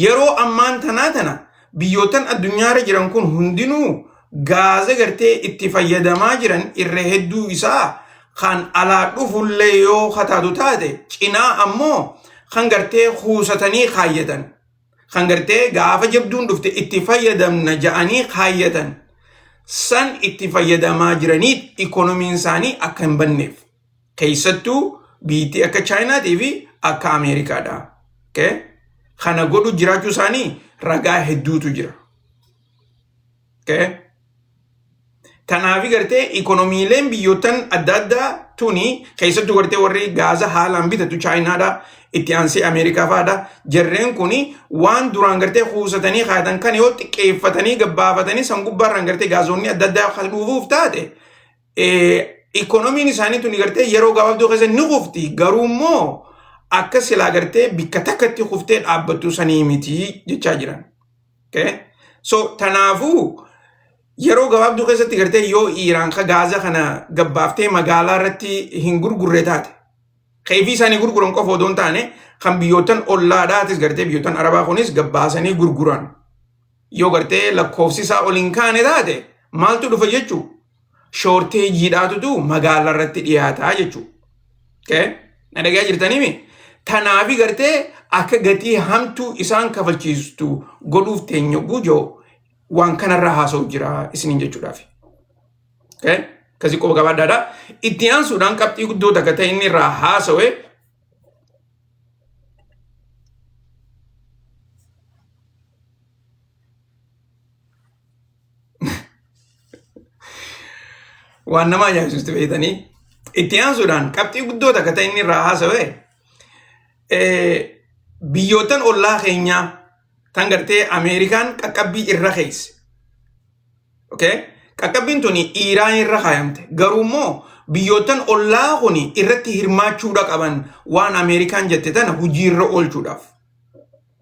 yeroo ammaan tana biyyootan addunyaarra jiran kun hundinuu gaaza gartee itti fayyadamaa jiran irra hedduu isaa kan alaa dhufullee yoo hataatu taate cinaa ammoo kan gartee kuusatanii kaayyatan kan gartee gaafa jabduun dhufte itti fayyadamna ja'anii kaayyatan san itti fayyadamaa jiraniit ikonomiin isaanii akka hin banneef keessattuu biitti akka Chaayinaatii fi akka Ameerikaadha. Okay? Kana godhu jiraachuu isaanii ragaa hedduutu jira. Okay? Kanaafi gartee ikonomiileen biyyootan adda addaa tuni keessattuu gartee warri gaaza haalaan bitatu Chaayinaadha itti aansee Ameerikaa fa'aadha. Jarreen kuni waan duraan gartee kuusatanii kaayatan kan yoo xiqqeeffatanii gabbaafatanii san gubbaarraan gartee gaazonni adda addaa kan dhufuuf taate ikonomiin isaanii tuni gartee yeroo gabaabduu keessa ni kufti garuu immoo akka silaa gartee bikka takkatti kuftee dhaabbattu sanii miti jechaa jiran. Okay? So tanaafuu yeroo gabaabduu keessatti gartee yoo Iraan ka gaaza kana gabbaaftee magaalaa irratti hin gurgurre taate keefii isaanii gurguran qofa odoo hin taane kan biyyootan ollaadhaatis gartee biyyootan arabaa kunis gabbaasanii gurguran yoo gartee lakkoofsi isaa ol hin kaane taate maaltu dhufa jechuu shoorteejiidhaatutu magaalaa irratti dhiyaataa jechuu. Okay? Na dhagaa jirtaniimi tanaafi gartee akka gatii hamtuu isaan kafalchiistu godhuuf teenya gujoo waan kanarraa haasa'u jira isiniin jechuudhaaf. Okay? Kasi qofa gabaadhaadha. Itti aansuudhaan qabxii guddoo takka ta'e inni irraa haasa'e waan nama ajaa'ibsiistu beektanii itti aansuudhaan qabxii guddoo takka ta'e inni irraa haasa'e biyyootan ollaa keenyaa tan gartee Ameerikaan qaqqabbii irra keesse. Okay? Qaqqabbiin tuni Iraan irra kaayamte garuu immoo biyyootan ollaa kuni irratti hirmaachuudha qaban waan Ameerikaan jette tana hujii irra oolchuudhaaf.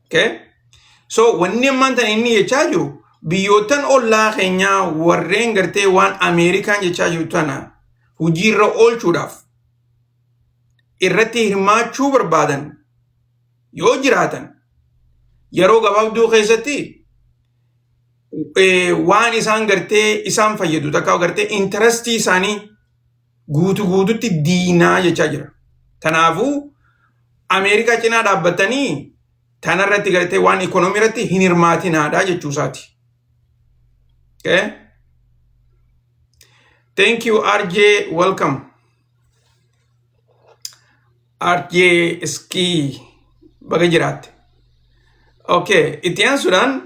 Okay? So wanni ammaan tana inni jechaa jiru biyyoottan ollaa keenyaa warreen gartee waan Ameerikaan jechaa jiru tana hojiirra oolchuudhaaf irratti hirmaachuu barbaadan yoo jiraatan yeroo gabaabduu keessatti waan isaan gartee isaan fayyadu takka gartee interestii isaanii guututti diinaa jechaa jira. Kanaafuu Ameerikaa cinaa dhaabbatanii tanarratti gartee waan ikonoomii irratti hin hirmaatinaadha jechuusaati. Okay? Thank you RJ, welcome. RJ Ski baga jiraatte. Okay, itti aansuudhaan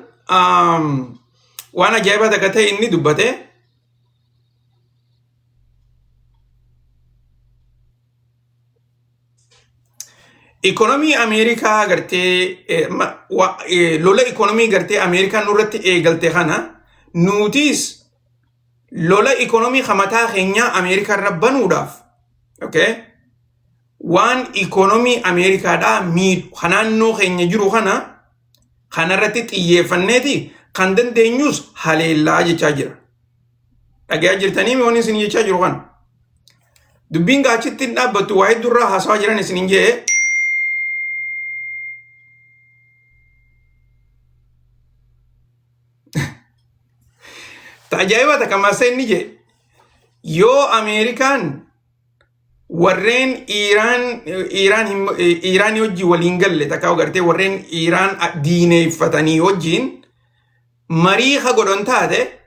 waan ajaa'ibaa takka ta'e inni dubbate ikonomii Ameerikaa gartee lola ikonomii gartee Ameerikaan nurratti eegalte kana nutis lola ikonomii hamataa keenya Ameerikaa irra banuudhaaf okay waan ikonomii Ameerikaadhaa miidhu naannoo keenya jiru kanarratti xiyyeeffanneeti kan dandeenyus haleellaa jechaa jira. Dhagaa jirtanii waan isin jechaa jiru kan dubbiin gaachitti dhaabbattu waa heddurraa haasawaa jiran isin jee tajaajiba takka maaseenni je yoo Ameerikaan warreen Iiraan hojii waliin galle takka agartee warreen Iiraan diineeffatanii hojiin marii godhan taate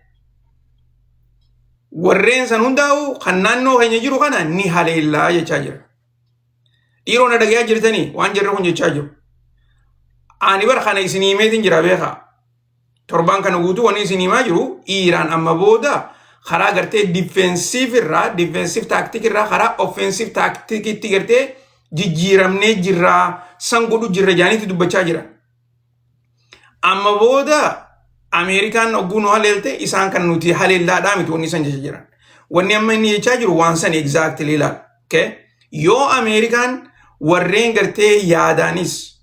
warreen san hundaa'u kan naannoo keenya jiru kana ni haleellaa jechaa jira. Dhiiroo na dhagayaa jirtanii waan jirre kun jechaa jiru. Ani bara kana isinii meetiin jira beekaa. Torban kana guutuu waan isin himaa jiru Iiraan amma booda karaa gartee defensive tactic irraa karaa offensive tactic itti gartee jijjiiramnee jirra san godhu jirra jaanitti dubbachaa jira. Amma booda Ameerikaan oguu nu haleelte isaan kan nuti haleellaadhaa miti wanni san jechaa jiran. Wanni amma inni jechaa jiru waan san exactly ilaal. Okay? Yoo Ameerikaan warreen gartee yaadaanis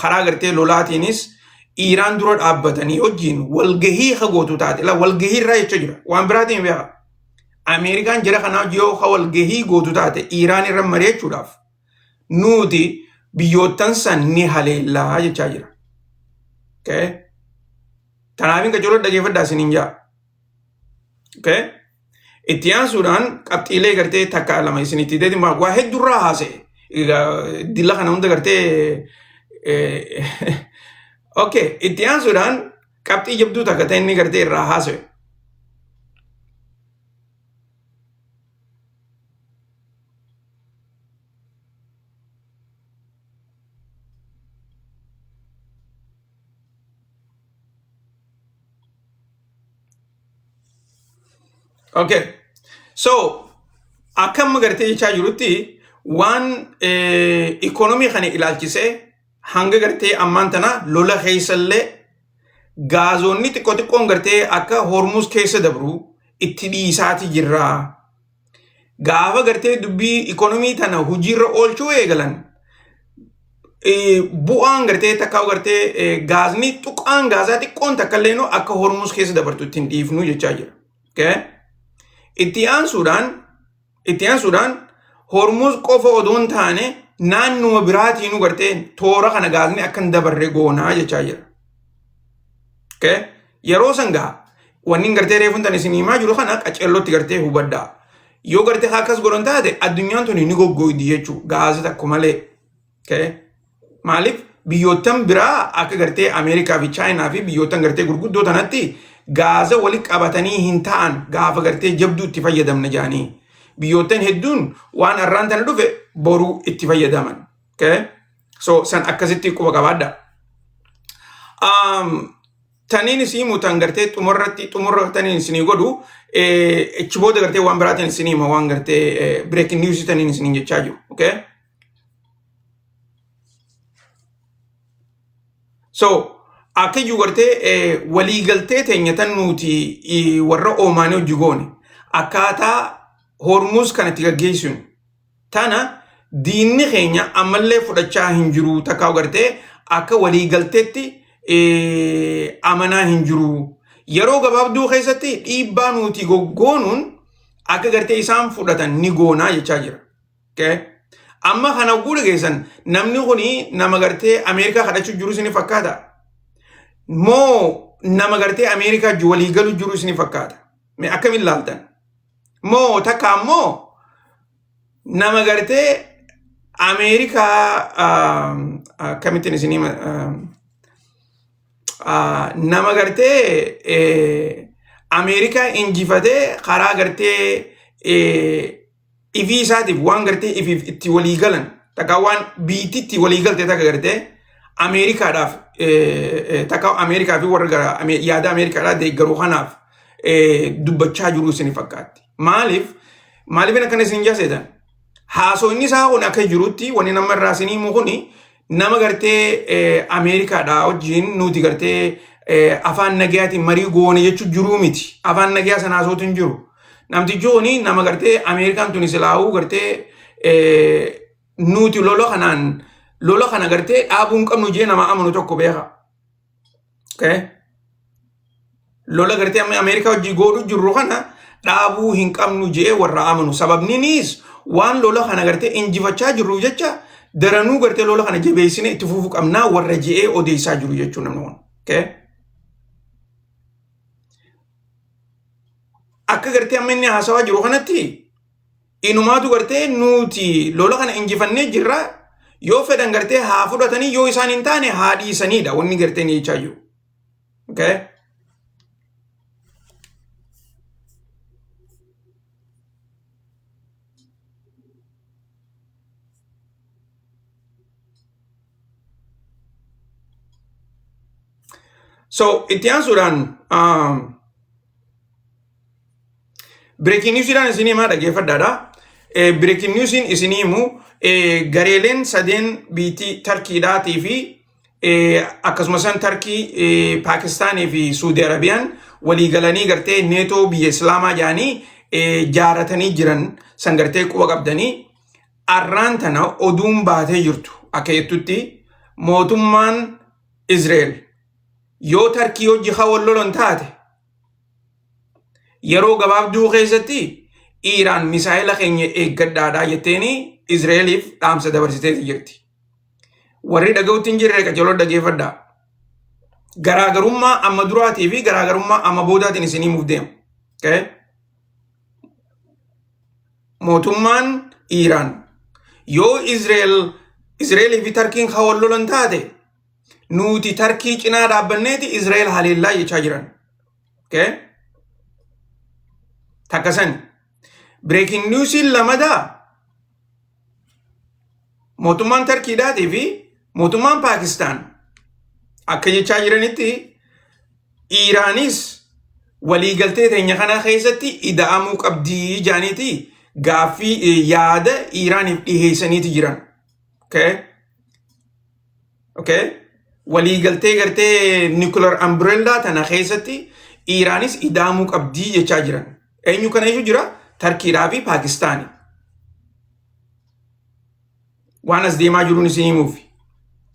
karaa gartee lolaatiinis Iiraan dura dhaabbatanii hojiin walgahii gootu taate la walgahii irraa jecha jira waan biraatiin beeka. Ameerikaan jira kana yoo walgahii gootu taate Iiraan irra mari'achuudhaaf nuti biyyoottan san ni haleellaa jechaa jira. Okay? Tanaafin qacoloo dhageeffadhaa isiniin jaa. Okay? Itti aansuudhaan qabxiilee gartee takka lama isinitti deetiin waa heddurraa haasa'e. Dilla kana hunda gartee okay, itti aansuudhaan qabxii jabduu takka ta'e inni gartee irraa haasa'e. Okay, so akkam gartee jechaa jirutti waan ikonomii kana ilaalchisee hanga gartee ammaan tana lola keessallee gaazonni xiqqoon gartee akka Hormuz keessa dabru itti dhiisaati jirra. Gaafa gartee dubbii ikonomii tana hojiirra oolchuu eegalan bu'aan gartee takka gartee gaazni tuqaan gaazaa xiqqoon takka illee akka Hormuz keessa dabartu ittiin dhiifnu jechaa jira. Okay? Itti aansuudhaan Hormuz qofa odoon taane naannuma biraatiinuu gartee toora kana gaazni akka hin dabarre goonaa jechaa jira. Okay? Yeroo sangaa wanni gartee reefuun tan isin himaa jiru kana qaceellotti gartee hubaddaa. Yoo gartee akkas godhan taate addunyaan tuni ni goggooydi jechuu gaazi takko malee. Okay? Maaliif biyyoottan biraa akka gartee Ameerikaa fi Chaayinaa fi biyyoottan gartee gurguddoo tanatti gaaza walitti qabatanii hin ta'an gaafa gartee jabduu itti fayyadamna jaanii. Biyyoottan hedduun waan arraan tana dhufe boruu itti fayyadaman. Okay? So san akkasitti quba qabaadha. Taniin isii mutaan gartee xumurra taniin isinii godhu achi booda gartee waan biraatiin isinii hima waan gartee breaking news taniin isiniin jechaa jiru. Okay? So akka iyyuu gartee waliigaltee teenya tan nuti warra Oomaanii hojii goone akkaataa Hormuz kanatti gaggeessuun tana diinni keenya ammallee fudhachaa hin jiru takkaa gartee akka waliigalteetti amanaa hin jiru. Yeroo gabaabduu keessatti dhiibbaa nuti goggoonuun akka gartee isaan fudhatan ni goonaa jechaa jira. Okay? Amma kana guudha keessan namni kuni nama gartee Ameerikaa kadhachuu jiru isin fakkaata. Moo nama gartee Ameerikaa walii galu jiru isin fakkaata. Mee akkamiin ilaaltan? Moo takka ammoo nama gartee Ameerikaa akkamittiin isinii nama gartee Ameerikaa injifatee karaa gartee ifii isaatiif waan gartee ifiif itti walii galan takka waan biitti itti walii galte takka gartee Ameerikaadhaaf takka Ameerikaa fi warra yaada Ameerikaadhaa deeggaruu kanaaf dubbachaa jiru isin fakkaatti. Maaliif akkana isin jaasetan? Haasoo isaa kun akka jirutti wanni nama irraa isinii mukuni nama gartee Ameerikaadhaa wajjin nuti gartee afaan nagayaatiin marii goone jechuun jiruu miti. Afaan nagayaa sana haasootu hin jiru. Namtichi kuni nama gartee Ameerikaan tuni silaa'uu gartee nuti lola kana gartee dhaabuu hin qabnu jee nama amanu tokko beeka. Okay? Lola gartee Ameerikaa wajjin godhu jirru kana dhaabuu hin qabnu jee warra amanu. Sababninis waan lola kana gartee injifachaa jirru jecha daranuu gartee lola kana jabeessine itti fufuu qabnaa warra je'ee odeessaa jiru jechuun namni kun. Okay? Akka gartee amma inni haasawaa jiru kanatti inumaatu gartee nuti lola kana injifannee jirra yoo fedhan gartee haa fudhatanii yoo isaan hin taane haa dhiisanidha wanni gartee ni jechaa jiru. Okay? So itti aansuudhaan breaking news dhaan isinii maa dhaggeeffadhaadha. Breaking news isinii immoo gareeleen sadeen biitii Tarkiidhaatii fi akkasumas Tarkii, Paakistaanii fi Suudi Arabiyaan walii galanii gartee neetoo biyya Islaamaa jedhanii jaaratanii jiran san gartee quba qabdanii arraan tana oduun baatee jirtu akka jettutti mootummaan Israa'el yoo Tarkii hojii wal lolan taate yeroo gabaabduu keessatti Iiraan misaa'ila keenya eeggadhaadhaa jetteeni Israa'eliif dhaamsa dabarsitee jirti. Warri dhaga'utti hin jirre qajeeloo dhaggeeffadhaa. Garaagarummaa amma duraatii fi garaagarummaa amma boodaatiin isinii muuf deema. Okay? Mootummaan Iiraan yoo Israa'elii fi Tarkiin wal lolan taate nuti Tarkii cinaa dhaabbanneeti Israa'el haleellaa jechaa jiran. Okay? Takkasan breaking news lamadaa mootummaan Tarkiidhaatii fi mootummaan Paakistaan akka jechaa jiranitti Iiraanis waliigaltee teenya kana keessatti ida'amuu qabdii jaaniiti gaaffii yaada Iiraaniif dhiheessaniiti jiran. Okay? Okay? Waliigaltee gartee nuclear umbrella tana keessatti Iiraanis ida'amuu qabdii jechaa jiran. Eenyu kana iyyuu jira? Tarkiidhaa fi Paakistaani. Waan as deemaa jiruun isin himuufi.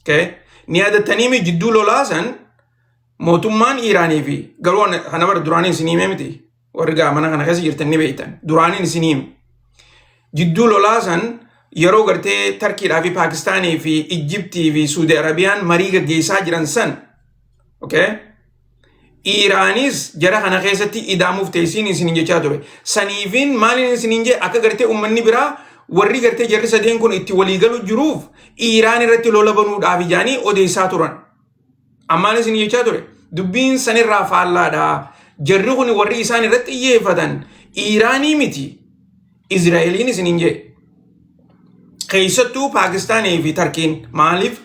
Okay? Ni yaadattanii jidduu lolaasan mootummaan Iiraanii fi garuu kana bara duraaniin isin himee miti. Warri mana kana keessa jirtan ni beektan. Duraaniin isin himu. Jidduu lolaasan yeroo gartee Tarkiidhaa fi Paakistaanii fi Ijiptii fi Suudi Arabiyaan marii gaggeessaa jiran san. Okay? Iiraanis jara kana keessatti ida'amuuf teessiin isin jechaa ture. Saniifin maaliin isin jee akka gartee uummanni biraa warri gartee jarri sadeen kun itti walii galu jiruuf Iiraan irratti lola banuudhaaf ijaanii odeessaa turan. Ammaan isin jechaa ture. Dubbiin sanirraa faallaadha. Jarri kun warri isaan irratti xiyyeeffatan Iiraanii miti. Israa'eliin isin jee. Keessattuu Paakistaanii fi Tarkiin maaliif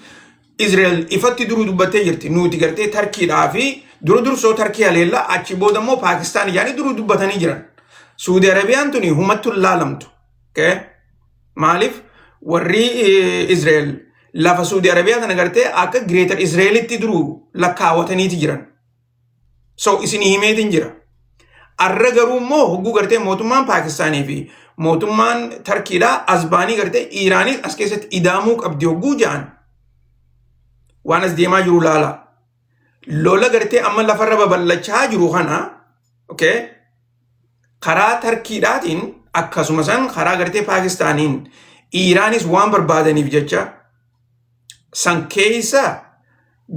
Israa'el ifatti duruu dubbattee jirti. Nuti gartee Tarkiidhaa fi dursoo Tarkii haleellaa achi booda immoo Paakistaan yaani duruu dubbatanii jiran. Suudi Arabiyaan tuni humattu laalamtu. Okay? Maaliif warri Israa'el lafa Suudi Arabiyaa tana gartee akka Greater Israa'elitti duruu lakkaawwataniiti jiran. So isinii himeetiin jira. Arra garuu immoo hogguu gartee mootummaan Paakistaanii fi mootummaan Tarkiidhaa asbaanii gartee Iiraanis as keessatti ida'amuu qabdi hogguu ja'an. Waan as deemaa jiru laala. lola gartee amma lafarra babal'achaa jiru kana okay karaa Tarkiidhaatiin akkasumasan karaa gartee Paakistaaniin Iraanis waan barbaadaniif jecha san keessa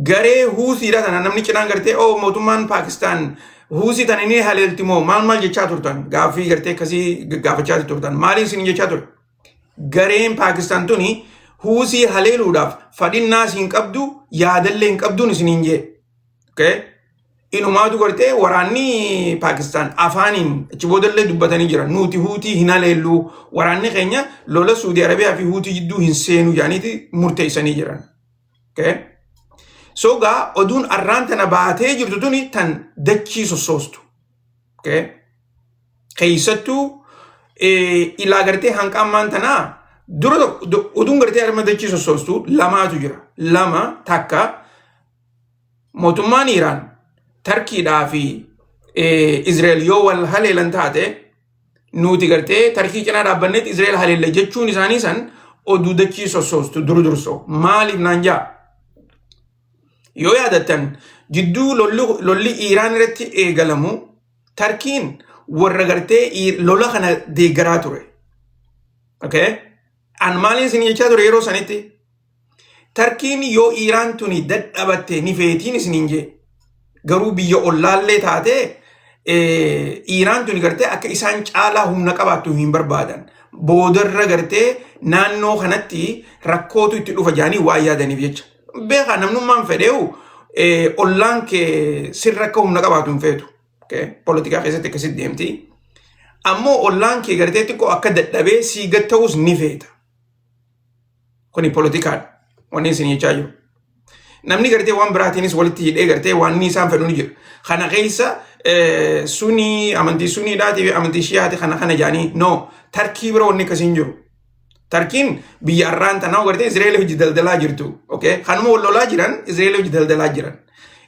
garee Huusiidha tana namni cinaan gartee mootummaan Paakistaan Huusii tan inni haleelti moo maal jechaa turtan gaaffii gartee akkasii gaafachaa turtan maaliif isin jechaa ture gareen Paakistaan tuni Huusii haleeluudhaaf fadhinnaas hin qabdu yaadallee hin qabduun isiniin jee okay inumaatu gartee waraanni Paakistaan afaaniin achi boodallee dubbatanii jiran nuti Huutii hin haleellu waraanni keenya lola Suudii Arabiyaa fi Huutii jidduu hin seenu jaaniiti murteessanii jiran okay so gaa oduun arraan tana baatee jirtu tuni tan dachii sossoostu okay keessattuu ilaa gartee hanqammaan tanaa dura oduun gartee arma dachii sossoostu lamaatu jira lama takka mootummaan Iraan Tarkiidhaa fi Israel yoo wal haleelan taate nuti gartee Tarkii cinaa dhaabbanneet Israel haleella jechuun isaanii san oduu dachii sossoostu dursoo maaliif naan jaa yoo yaadatan jidduu lolli Iraan irratti eegalamu Tarkiin warra gartee lola kana deeggaraa ture okay an maaliin isin jechaa ture yeroo sanitti Tarkiin yoo Iraan tuni dadhabatte ni feetiin isiniin jee garuu biyya ollaallee taate Iraan tuni gartee akka isaan caalaa humna qabaattu hin barbaadan boodarra gartee naannoo kanatti rakkootu itti dhufa jaanii waa yaadaniif jecha beekaa namnummaan fedheewu ollaan kee sirra akka humna qabaatu hin feetu politikaa keessatti akkasitti deemti ammoo ollaan kee gartee xiqqoo akka dadhabee sii gad ta'us ni feeta kuni politikaadha wanni isin jechaa jiru namni gartee waan biraatiinis walitti hidhee gartee waan isaan fedhu ni jira kana keessa sunii amantii suniidhaatii fi amantii shiyaati kana jaanii no Tarkii bira wanni akkasiin jiru Tarkiin biyya arraan tanaa gartee Israa'eel hojii daldalaa jirtu okay kanuma wal lolaa jiran Israa'eel hojii daldalaa jiran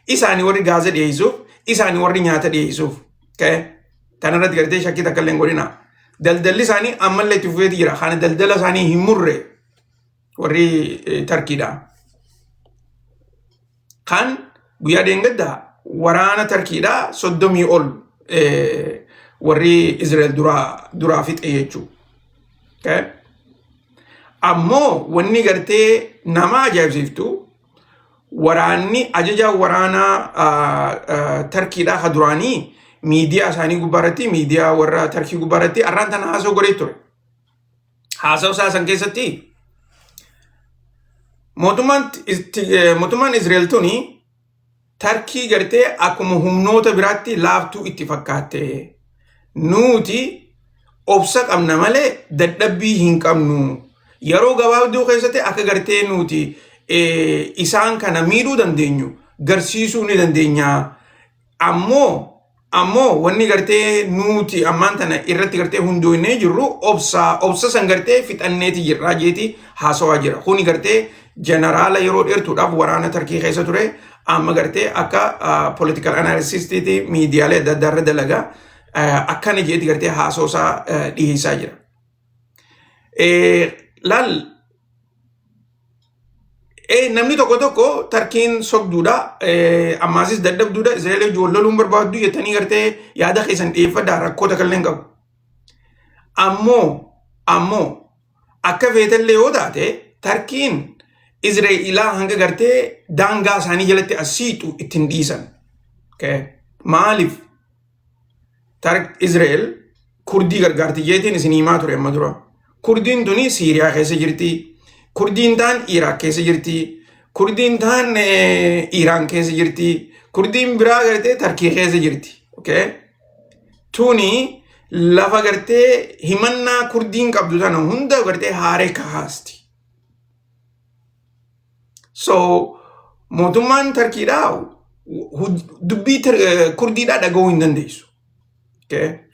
isaanii warri gaaza dhiyeessuuf isaanii warri nyaata dhiyeessuuf okay kanarratti gartee shakkii takka illee godhina daldalli isaanii ammallee itti fufeeti jira kana daldala isaanii hin murre warri Tarkiidha kan guyyaa deengaddaa waraana Tarkiidha 30 ol warri Israa'eel duraa fixe jechuu okay ammoo wanni gartee nama ajaa'ibsiiftu waraanni ajajaa waraanaa Tarkiidhaa ka duraanii miidiyaa isaanii gubbaarratti miidiyaa warra Tarkii gubbaarratti arraan tana haasa'u godhee ture haasa'u san keessatti mootummaan Israa'eel tuni Tarkii gartee akkuma humnoota biraatti laaftuu itti fakkaatte nuti obsa qabna malee dadhabbii hin qabnu yeroo gabaabduu keessatti akka gartee nuti isaan kana miidhuu dandeenyu garsiisuu ni dandeenya ammoo wanni gartee nuti ammaan tana irratti gartee hundoonee jirru obsa san gartee fixanneeti jirraa jeeti haasawaa jira kuni gartee jeneraala yeroo dheertuudhaaf waraana Tarkii keessa ture amma gartee akka political analysistiiti miidiyaalee adda addaarra dalagaa akkana jeeti gartee haasawaa dhiyeessaa jira laal namni tokko Tarkiin sobduudha ammaasis dadhabduudha Israa'eel wajjin loluun barbaaddu jettanii gartee yaada keessan dhiyeeffadhaa rakkoota kalleen qabu ammoo akka feetallee yoo taate Tarkiin Israa'eelaa hanga gartee daangaa isaanii jalatti asiitu ittiin dhiisan maaliif Israa'eel Kurdii gargaarti jeetiin isin himaa ture amma dura Kurdiin tuni Siiriyaa keessa jirti Kurdiin taan Iraaq keessa jirti Kurdiin taan Iraan keessa jirti Kurdiin biraa gartee Tarkii keessa jirti okay tuni lafa gartee himannaa Kurdiin qabdu tana hunda gartee haaree kaasti so mootummaan Tarkiidhaa dubbii Kurdiidhaa dhaga'uu hin dandeessu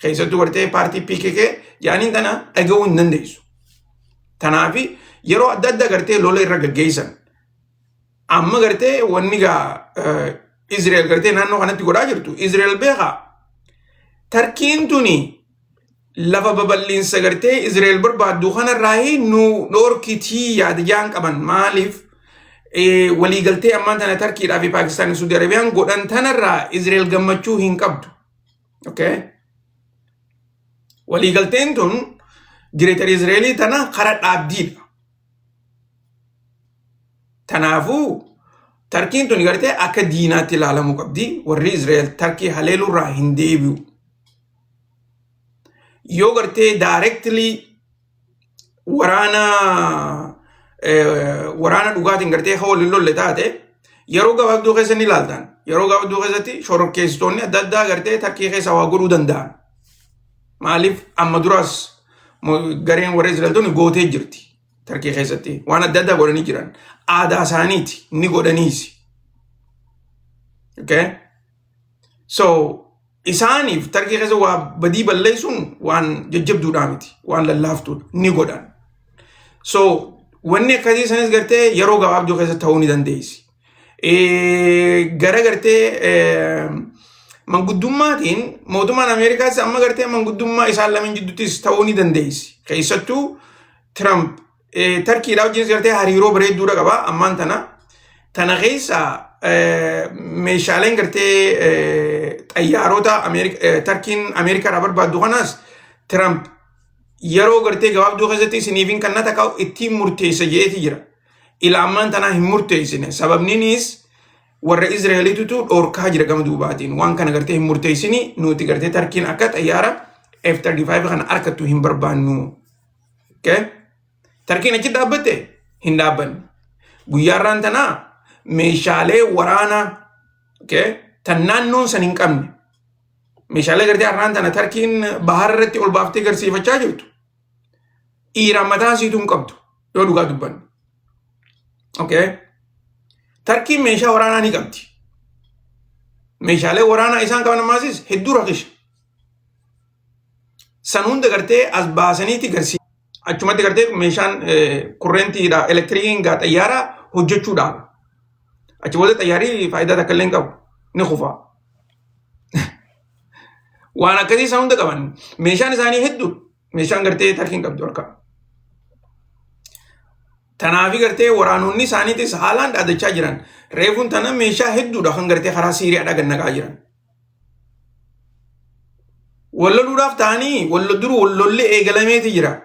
keessattuu gartee paartii PKK jaaniin tana dhaga'uu hin dandeessu tanaafi yeroo adda adda gartee lola irra gaggeessan amma gartee wanni gaa Israa'eel gartee naannoo kanatti godhaa jirtu Israa'eel beekaa Tarkiin tuni lafa babal'insa gartee Israa'eel barbaaddu kanarraa nu dhorkitii yaada jaan qaban maaliif waliigaltee ammaan tana Tarkiidhaa fi Paakistaan Saudi Arabiyaan godhan tanarraa Israa'el gammachuu hin qabdu. Okay? Waliigalteen tun Gireetar Israa'elii tana kara dhaabdiidha. Tanaafuu Tarkiin tun gartee akka diinaatti ilaalamuu qabdi. Warri Israa'el Tarkii haleelurraa hin deebi'u. Yoo gartee directly waraana dhugaatiin gartee waliin lolle taate yeroo gabaabduu keessa ni ilaaltan. Yeroo gabaabduu keessatti shororkeessitoonni adda addaa gartee Tarkii keessa waa godhuu danda'an. Maaliif amma duraas gareen warra Israa'el tuni gootee jirti Tarkii keessatti waan adda addaa godhanii jiran. Aadaa isaaniiti ni godhaniisi. Okay? So isaaniif Tarkii keessa waa badii balleessuun waan jajjabduudhaa miti. Waan lallaaftuudha ni godhan. So wanni akkasii isaaniis gartee yeroo gabaabduu keessa ta'uu ni dandeessi. Gara gartee manguddummaatiin mootummaan Ameerikaas amma gartee manguddummaa isaan lameen jidduttis ta'uu ni dandeessi. Keessattuu Trump Tarkiidhaa wajjin gartee hariiroo bareedduudha qaba ammaan tana keessa meeshaaleen gartee xayyaarota Tarkiin Ameerikaadhaa barbaaddu kanaas Trump yeroo gartee gabaabduu keessatti isiniifin kan ta'u ittiin murteessa jeeti jira. Ila ammaan tanaa hin murteessine. Sababniinis warra Israa'eliitutu dhorkaa jira gama duubaatiin. Waan kana gartee hin murteessini nuti gartee Tarkiin akka xayyaara F-35 kana harkattu hin barbaannu. Okay? Tarkiin achi dhaabbatte hin dhaabbanne. Guyyaarraan tanaa meeshaalee waraanaa tan naannoon san hin qabne. Meeshaalee gartee har'aan tana Tarkiin bahara irratti ol baaftee garsiifachaa jirtu. Iiraan mataa isiituu hin qabdu yoo dhugaa dubbanne. Okay? Tarkiin meeshaa waraanaa ni qabdi. Meeshaalee waraanaa isaan qaban ammaasis hedduu rakisha. San hunda gartee as baasaniiti garsiisa. Achumatti gartee meeshaan kurreentiidha elektirikiin gaa xayyaaraa hojjechuudhaaf. Achi booda xayyaarii faayidaa takka illee hin qabu. Ni kufa. Waan akkasii isaan hunda qaban. Meeshaan isaanii hedduu. Meeshaan gartee Tarkiin qabdu harka. Tanaafi gartee waraanonni isaaniitis haalaan dhaadachaa jiran. Reefuun tana meeshaa hedduudha kan gartee karaa Siiriyaadhaa gannaqaa jiran. Walloluudhaaf ta'anii wallolli eegalameeti jira.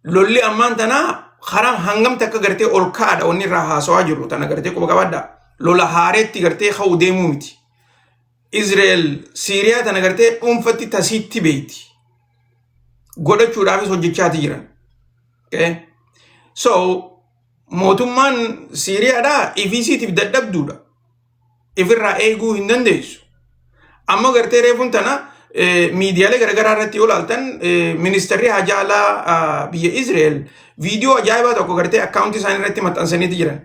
Lolli ammaan tanaa karaa hangamti akka gartee ol kaadha wanni irraa haasawaa jiru. Tana gartee quba qabaadha. Lola haareetti gartee ka'u deemuu miti. Israa'el Siiriyaa tana gartee dhuunfatti tasiitti beeyti. Godhachuudhaafis hojjechaati jiran. Okay? So mootummaan Siiriyaadhaa ifisiitiif dadhabduudha. Ifirraa eeguu hin dandeessu. Amma gartee reefuun tana miidiyaalee garaagaraa irratti yoo ilaaltan ministeerri hajaa alaa biyya Israa'el viidiyoo ajaa'ibaa tokko gartee akkaawuntii isaanii irratti maxxansaniiti jiran.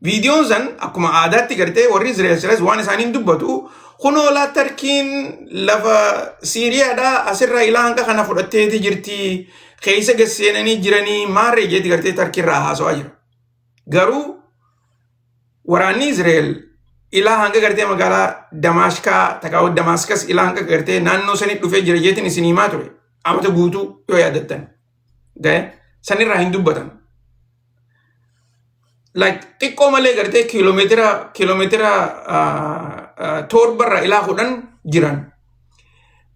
Viidiyoon san akkuma aadaatti gartee warri Israa'el waan isaaniin dubbatu kunoo Tarkiin lafa Siiriyaadhaa asirraa ilaa hanga kana fudhatteeti jirti. Keessa gasseenanii jiranii maarree jeeti gartee Tarkiirraa haasawaa jira. Garuu waraanni Israa'el ilaa hanga gartee magaalaa Damaashkaa takkaawwan Damaaskas ilaa hanga gartee naannoo sanii dhufee jira jeetiin isin himaa ture. Amata guutuu yoo yaadattan. Sanirraa hin dubbatan. Xiqqoo malee gartee kiiloomeetira torbarra ilaa 10 jiran.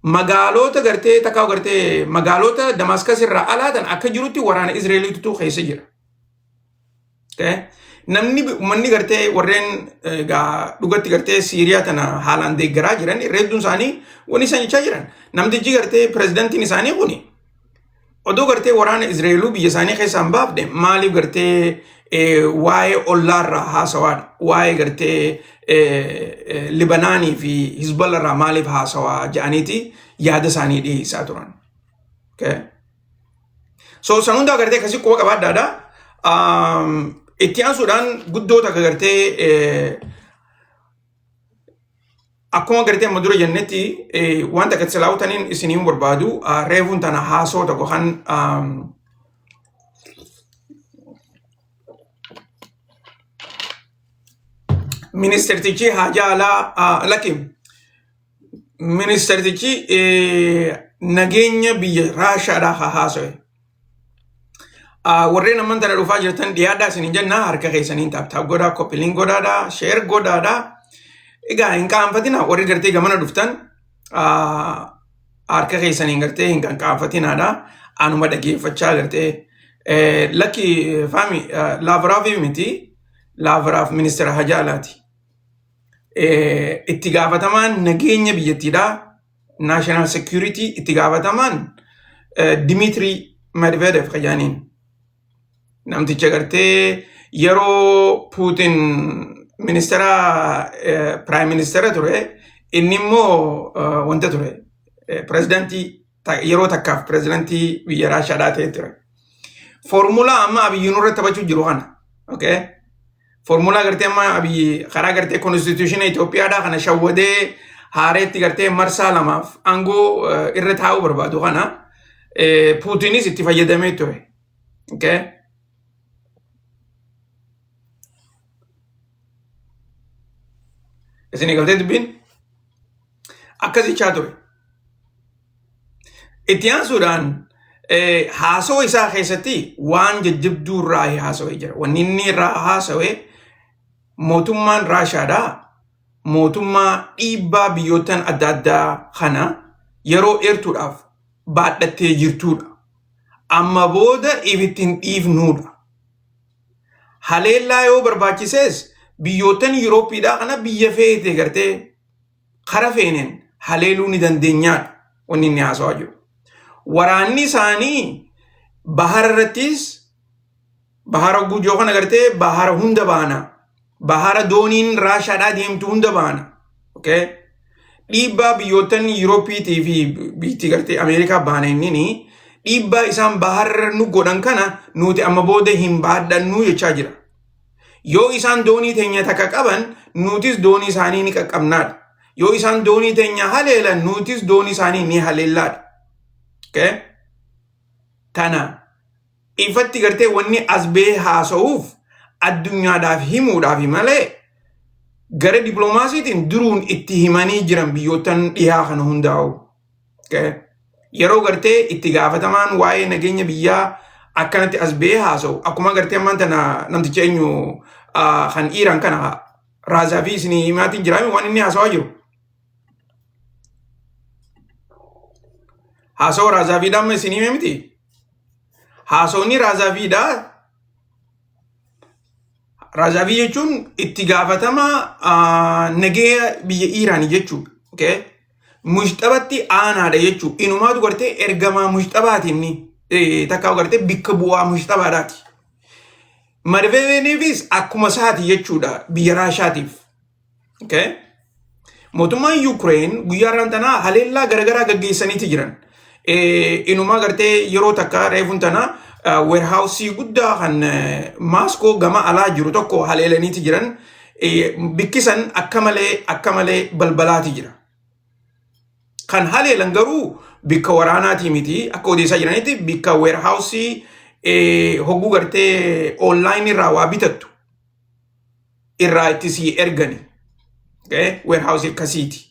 Magaalota gartee takkaa'u gartee magaalota Damaskas irraa alaatan akka jirutti waraana Israa'eliitu keessa jira. Manni gartee warreen dhugatti gartee Siiriyaa tana haalaan deeggaraa jiran reedduun isaanii wanni isaan jechaa jiran. Namtichi gartee pirezidantiin isaanii kuni odoo gartee waraana Israa'eluu biyya isaanii keessaan baafne maaliif gartee waa'ee ollaarraa haasawaadha. Waa'ee gartee Libanaanii fi Hizballarraa maaliif haasawaa jedhaniiti yaada isaanii dhiyeessaa turan. So san hundaa gartee akkasii quba qabaadhaadha. Itti aansuudhaan guddoota akka gartee akkuma gartee amma dura jennetti wanta akka silaawutaniin isiniin barbaadu reefuun tana haasoo tokko kan Ministertichi hajaa alaa Ministertichi nageenya biyya Raashaadhaa haasoe. warreen amman tana dhufaa jirtan dhiyaadhaa isin jenna harka keessaniin taaptaap godhaa koppiliin godhaadhaa sheer godhaadhaa egaa hin qaanfatina warri gartee gamana dhuftan harka keessaniin gartee hin qaanfatinaadha anuma dhageeffachaa gartee lakki faami laavraaf miti laavraaf ministeera hajaalaati itti gaafatamaan nageenya biyyattiidha national security itti gaafatamaan Dimitri Medvedev qajaaniin namticha gartee yeroo Putin ministeera prime ministeera ture inni immoo wanta ture presidentii yeroo takkaaf presidentii biyya Raashiyaadhaa ta'e ture formula amma abiyyiin irratti taphachuu jiru kana okay formula gartee amma abiyyi karaa gartee constitution Itoophiyaadhaa kana shawwadee haareetti gartee marsaa lamaaf aangoo irra taa'uu barbaadu kana Putinis itti fayyadamee ture okay isin galtee dubbiin akkasichaa ture itti aansuudhaan haasoo isaa keessatti waan jajjabduu irraa haasawee jira wanni inni irraa haasawee mootummaan Raashiyaadhaa mootummaa dhiibbaa biyyootan adda addaa kana yeroo dheertuudhaaf baadhattee jirtuudha amma booda ibittiin dhiifnuudha haleellaa yoo barbaachisees biyyootan Yuurooppiidhaa kana biyya feete gartee kara feeneen haleeluu ni dandeenyaadha wanni inni haasawaa jiru waraanni isaanii bahara irrattis bahara gujoo kana gartee bahara hunda baana bahara dooniin Raashiyaadhaa deemtu hunda baana okay dhiibbaa biyyootan Yuurooppiitii fi biitti gartee Ameerikaa baana inni dhiibbaa isaan bahara nu godhan kana nuti amma booda hin baadhannu jechaa jira yoo isaan doonii teenya takka qaban nutis doonii isaanii ni qaqqabnaadha yoo isaan doonii teenya haleelan nutis doonii isaanii ni haleellaadha okay tana ifatti gartee wanni asbee haasa'uuf addunyaadhaaf himuudhaaf malee gara diplomaasiitiin duruun itti himanii jiran biyyootan dhiyaa kana hundaa'u okay yeroo gartee itti gaafatamaan waa'ee nageenya biyyaa akkanatti asbee haasa'u akkuma gartee ammaan tana namticha eenyu kan Iiraan kana Raazaafi isinii himaatiin jiraame waan inni haasawaa jiru haasawaa Raazaafiidhaa amma isinii hime miti haasawni Raazaafiidhaa Raazaafi jechuun itti gaafatama nageenya biyya Iiraanii jechuudha okay mushtabatti aanaadha jechuudha inumaatu gartee ergamaa mushtabaatiin takkaa gartee bikka bu'aa mushtabaadhaati Medvedevs akkuma saati jechuudha biyya Raashiyaatiif okay mootummaan Ukraine guyyaa rantanaa haleellaa garagaraa gaggeessaniiti jiran inumaa gartee yeroo takka reefuun tanaa warehouse guddaa kan Moscow gama alaa jiru tokko haleelaniiti jiran bikkisan akka malee balbalaati jira kan haleelan garuu bikka waraanaati miti akka odeessaa jiranitti bikka warehouse hogguu gartee online irraa waa bitattu irraa itti sii ergani okay warehouse akkasiiti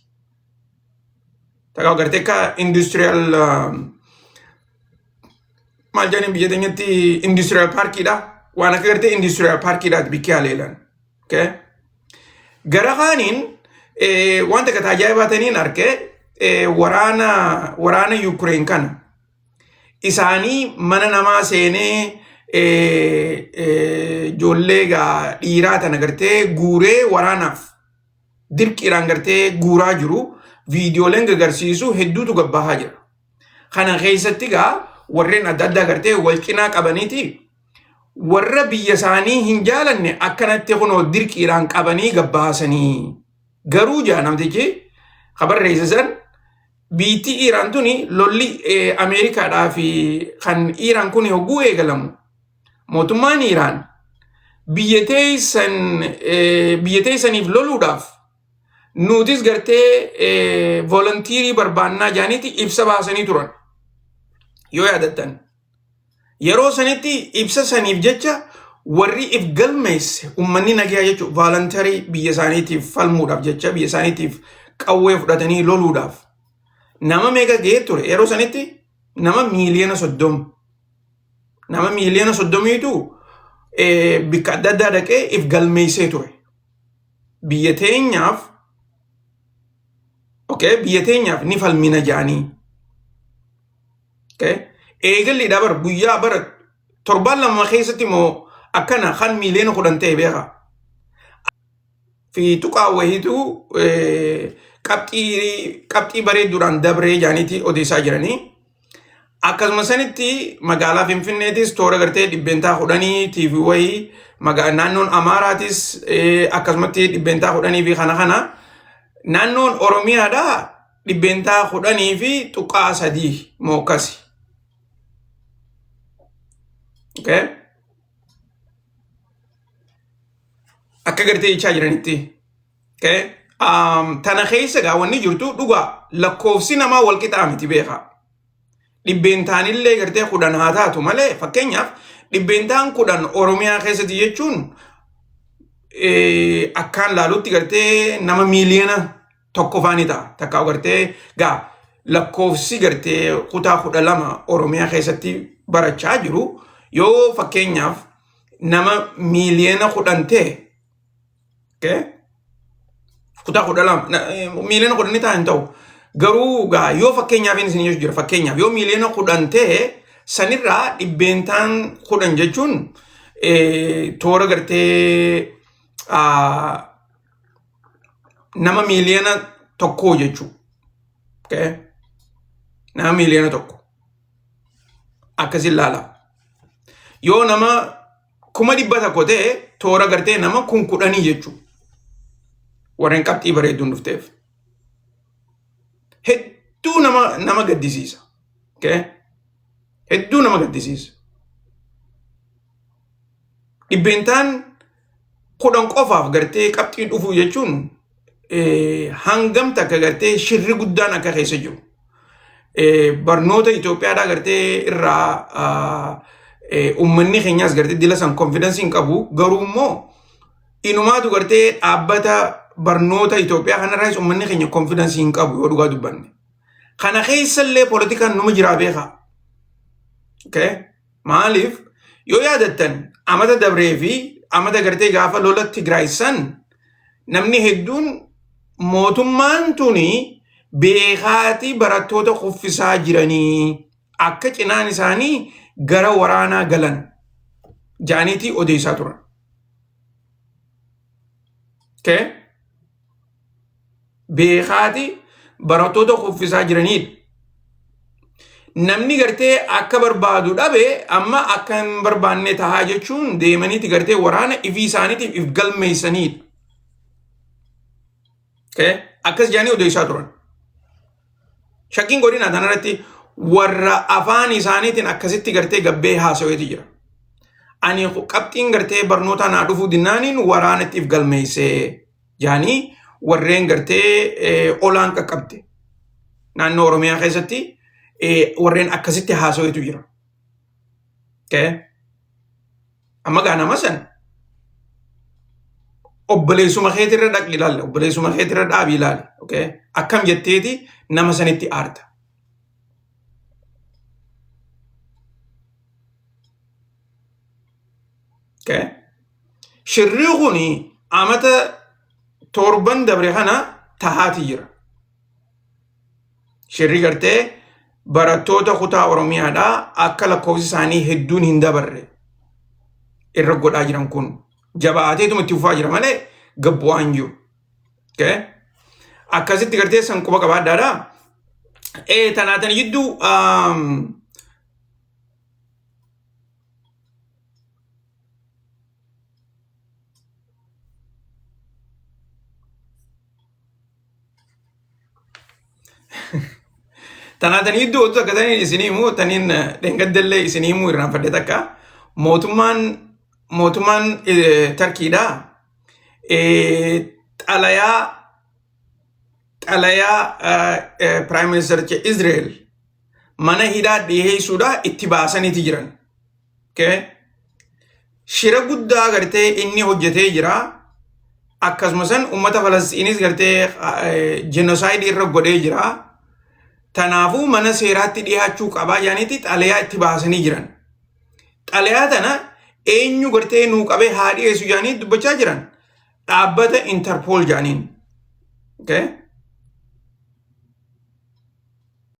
takkaa gartee ka industrial maal jedhanii biyya teenyatti industrial parkiidha waan akka gartee industrial parkiidhaati bikki haleelan okay gara kaaniin wanta ka tajaajibataniin arke waraana Ukraine kana isaanii mana namaa seenee ijoollee dhiiraa tana gartee guuree waraanaaf dirqiidhaan gartee guuraa jiru viidiyooleen agarsiisu hedduutu gabbahaa jira kana keessatti warreen adda addaa gartee wal cinaa qabaniiti warra biyya isaanii hin jaalanne akkanatti kunoo dirqiidhaan qabanii gabbaasanii garuu namtichi habarreessisan biitti Iiraan tuni lolli Ameerikaadhaa fi kan Iiraan kun hogguu eegalamu mootummaan Iiraan biyya teessaniif loluudhaaf nutis gartee volunteerii barbaannaa jaanitti ibsa baasanii turan yoo yaadattan yeroo sanitti ibsa saniif jecha warri if galmeesse ummanni nagaa jechuun volunteerii biyya isaaniitiif falmuudhaaf jecha biyya isaaniitiif qawwee fudhatanii loluudhaaf nama meeqa ga'ee ture yeroo sanitti nama miiliyoona 30 nama miiliyoona 30tu bikka adda addaa dhaqee if galmeessee ture. Biyya teenyaaf biyya teenyaaf ni falmina jaanii. Eegalli dabar guyyaa bara torbaan lama keessatti moo akkana kan miiliyoona 10 ta'e beeka. Fi tuqaa wahiitu qabxii bareedduudhaan dabree jaaniitii odeessaa jiranii. Akkasuma sanitti magaalaa Finfinneetis toora gartee dhibbeentaa 10 TV wayii naannoon Amaaraatis akkasumatti dhibbeentaa 10 fi kana naannoon Oromiyaadhaa dhibbeentaa 10 fi tuqaa 3 moo akkasi. Akka gartee jechaa jiranitti. Tana keessa gaawwanni jirtu dhugaa lakkoofsi namaa wal qixaa miti beeka. Dhibbeentaan illee gartee 10 haa taatu malee fakkeenyaaf dhibbeentaan 10 Oromiyaa keessatti jechuun akkaan laalutti gartee nama miiliyoona 1 faani ta'a. Takkaa gartee gaa lakkoofsi gartee kutaa 12 Oromiyaa keessatti barachaa jiru yoo fakkeenyaaf nama miiliyoona 10 ta'e kutaa 12 miiliyoona 10 ta'an ta'u. Garuu gaa yoo fakkeenyaaf inni isin jira fakkeenyaaf yoo miiliyoona 10 ta'e sanirraa dhibbeentaan 10 jechuun toora gartee nama miiliyoona 1 jechuu. Nama miiliyoona 1 akkasin laala. Yoo nama 100,000 ta'e toora gartee nama 10,000 jechuu. Warreen qabxii bareedduun dhufteef. Hedduu nama gaddisiisa. Hedduu nama gaddisiisa. Dhibbeentaan 10 qofaaf gartee qabxii dhufuu jechuun hangam takka gartee shirri guddaan akka keessa jiru. Barnoota Itoophiyaadhaa gartee irraa uummanni keenyaas gartee dila san konfidensi hin qabu. Garuu immoo inumaatu gartee dhaabbata barnoota Itoophiyaa kanarraas uummanni keenya konfidensi hin qabu yoo dhugaa dubbanne. Kana keessallee poolitikaan numa jiraa beeka. Maaliif yoo yaadattan amata dabree fi amata gartee gaafa lola Tigraay san namni hedduun mootummaan tuni beekaatii barattoota kuffisaa jiranii akka cinaan isaanii gara waraanaa galan jaaniitii odeessaa turan. Beekaatii barattoota kuffisaa jiranidha. Namni gartee akka barbaadu dhabe amma akka hin barbaanne tahaa jechuun deemaniiti gartee waraana ifii isaaniitiif if galmeessanidha. Akkas jaanii odeessaa turan. Shakkiin godina tanarratti warra afaan isaaniitiin akkasitti gartee gabbee haasaweeti jira. Ani qabxiin gartee barnoota naa dhufuu dinnaaniin waraanatti if galmeessee jaanii warreen gartee olaan qaqqabde. Naannoo Oromiyaa keessatti warreen akkasitti haasaweetu jira. Amma gaa nama san obboleessuma keetirra dhaqi ilaalla. Obboleessuma keetirra dhaabi ilaali. Akkam jetteeti nama sanitti aarta. Shirri kuni amata torban dabre kana tahaati jira. Shirri gartee barattoota kutaa Oromiyaadhaa akka lakkoofsi isaanii hedduun hin dabarre irra godhaa jiran kun jabaateetuma itti fufaa jira malee gabbu'aa hin jiru. Akkasitti gartee san quba qabaadhaadhaa. Tanaatan jidduu tanaatan jidduu otoo akka taniin isinii himuu taniin dhengaddellee isinii himuu irraanfadde takka mootummaan Tarkiidhaa xalayaa Prime Minister Israel mana hidhaa dhiyeessuudhaa itti baasaniiti jiran. Shira guddaa gartee inni hojjetee jira. Akkasumas uummata Falastiinis gartee jenosaayidii irra godhee jira. Tanaafuu mana seeraatti dhiyaachuu qabaa jaaniiti xalayaa itti baasanii jiran. xalayaa tana eenyu gartee nuu qabee haa dhiyeessu jedhanii dubbachaa jiran dhaabbata Interpol jedhaniin. Okay?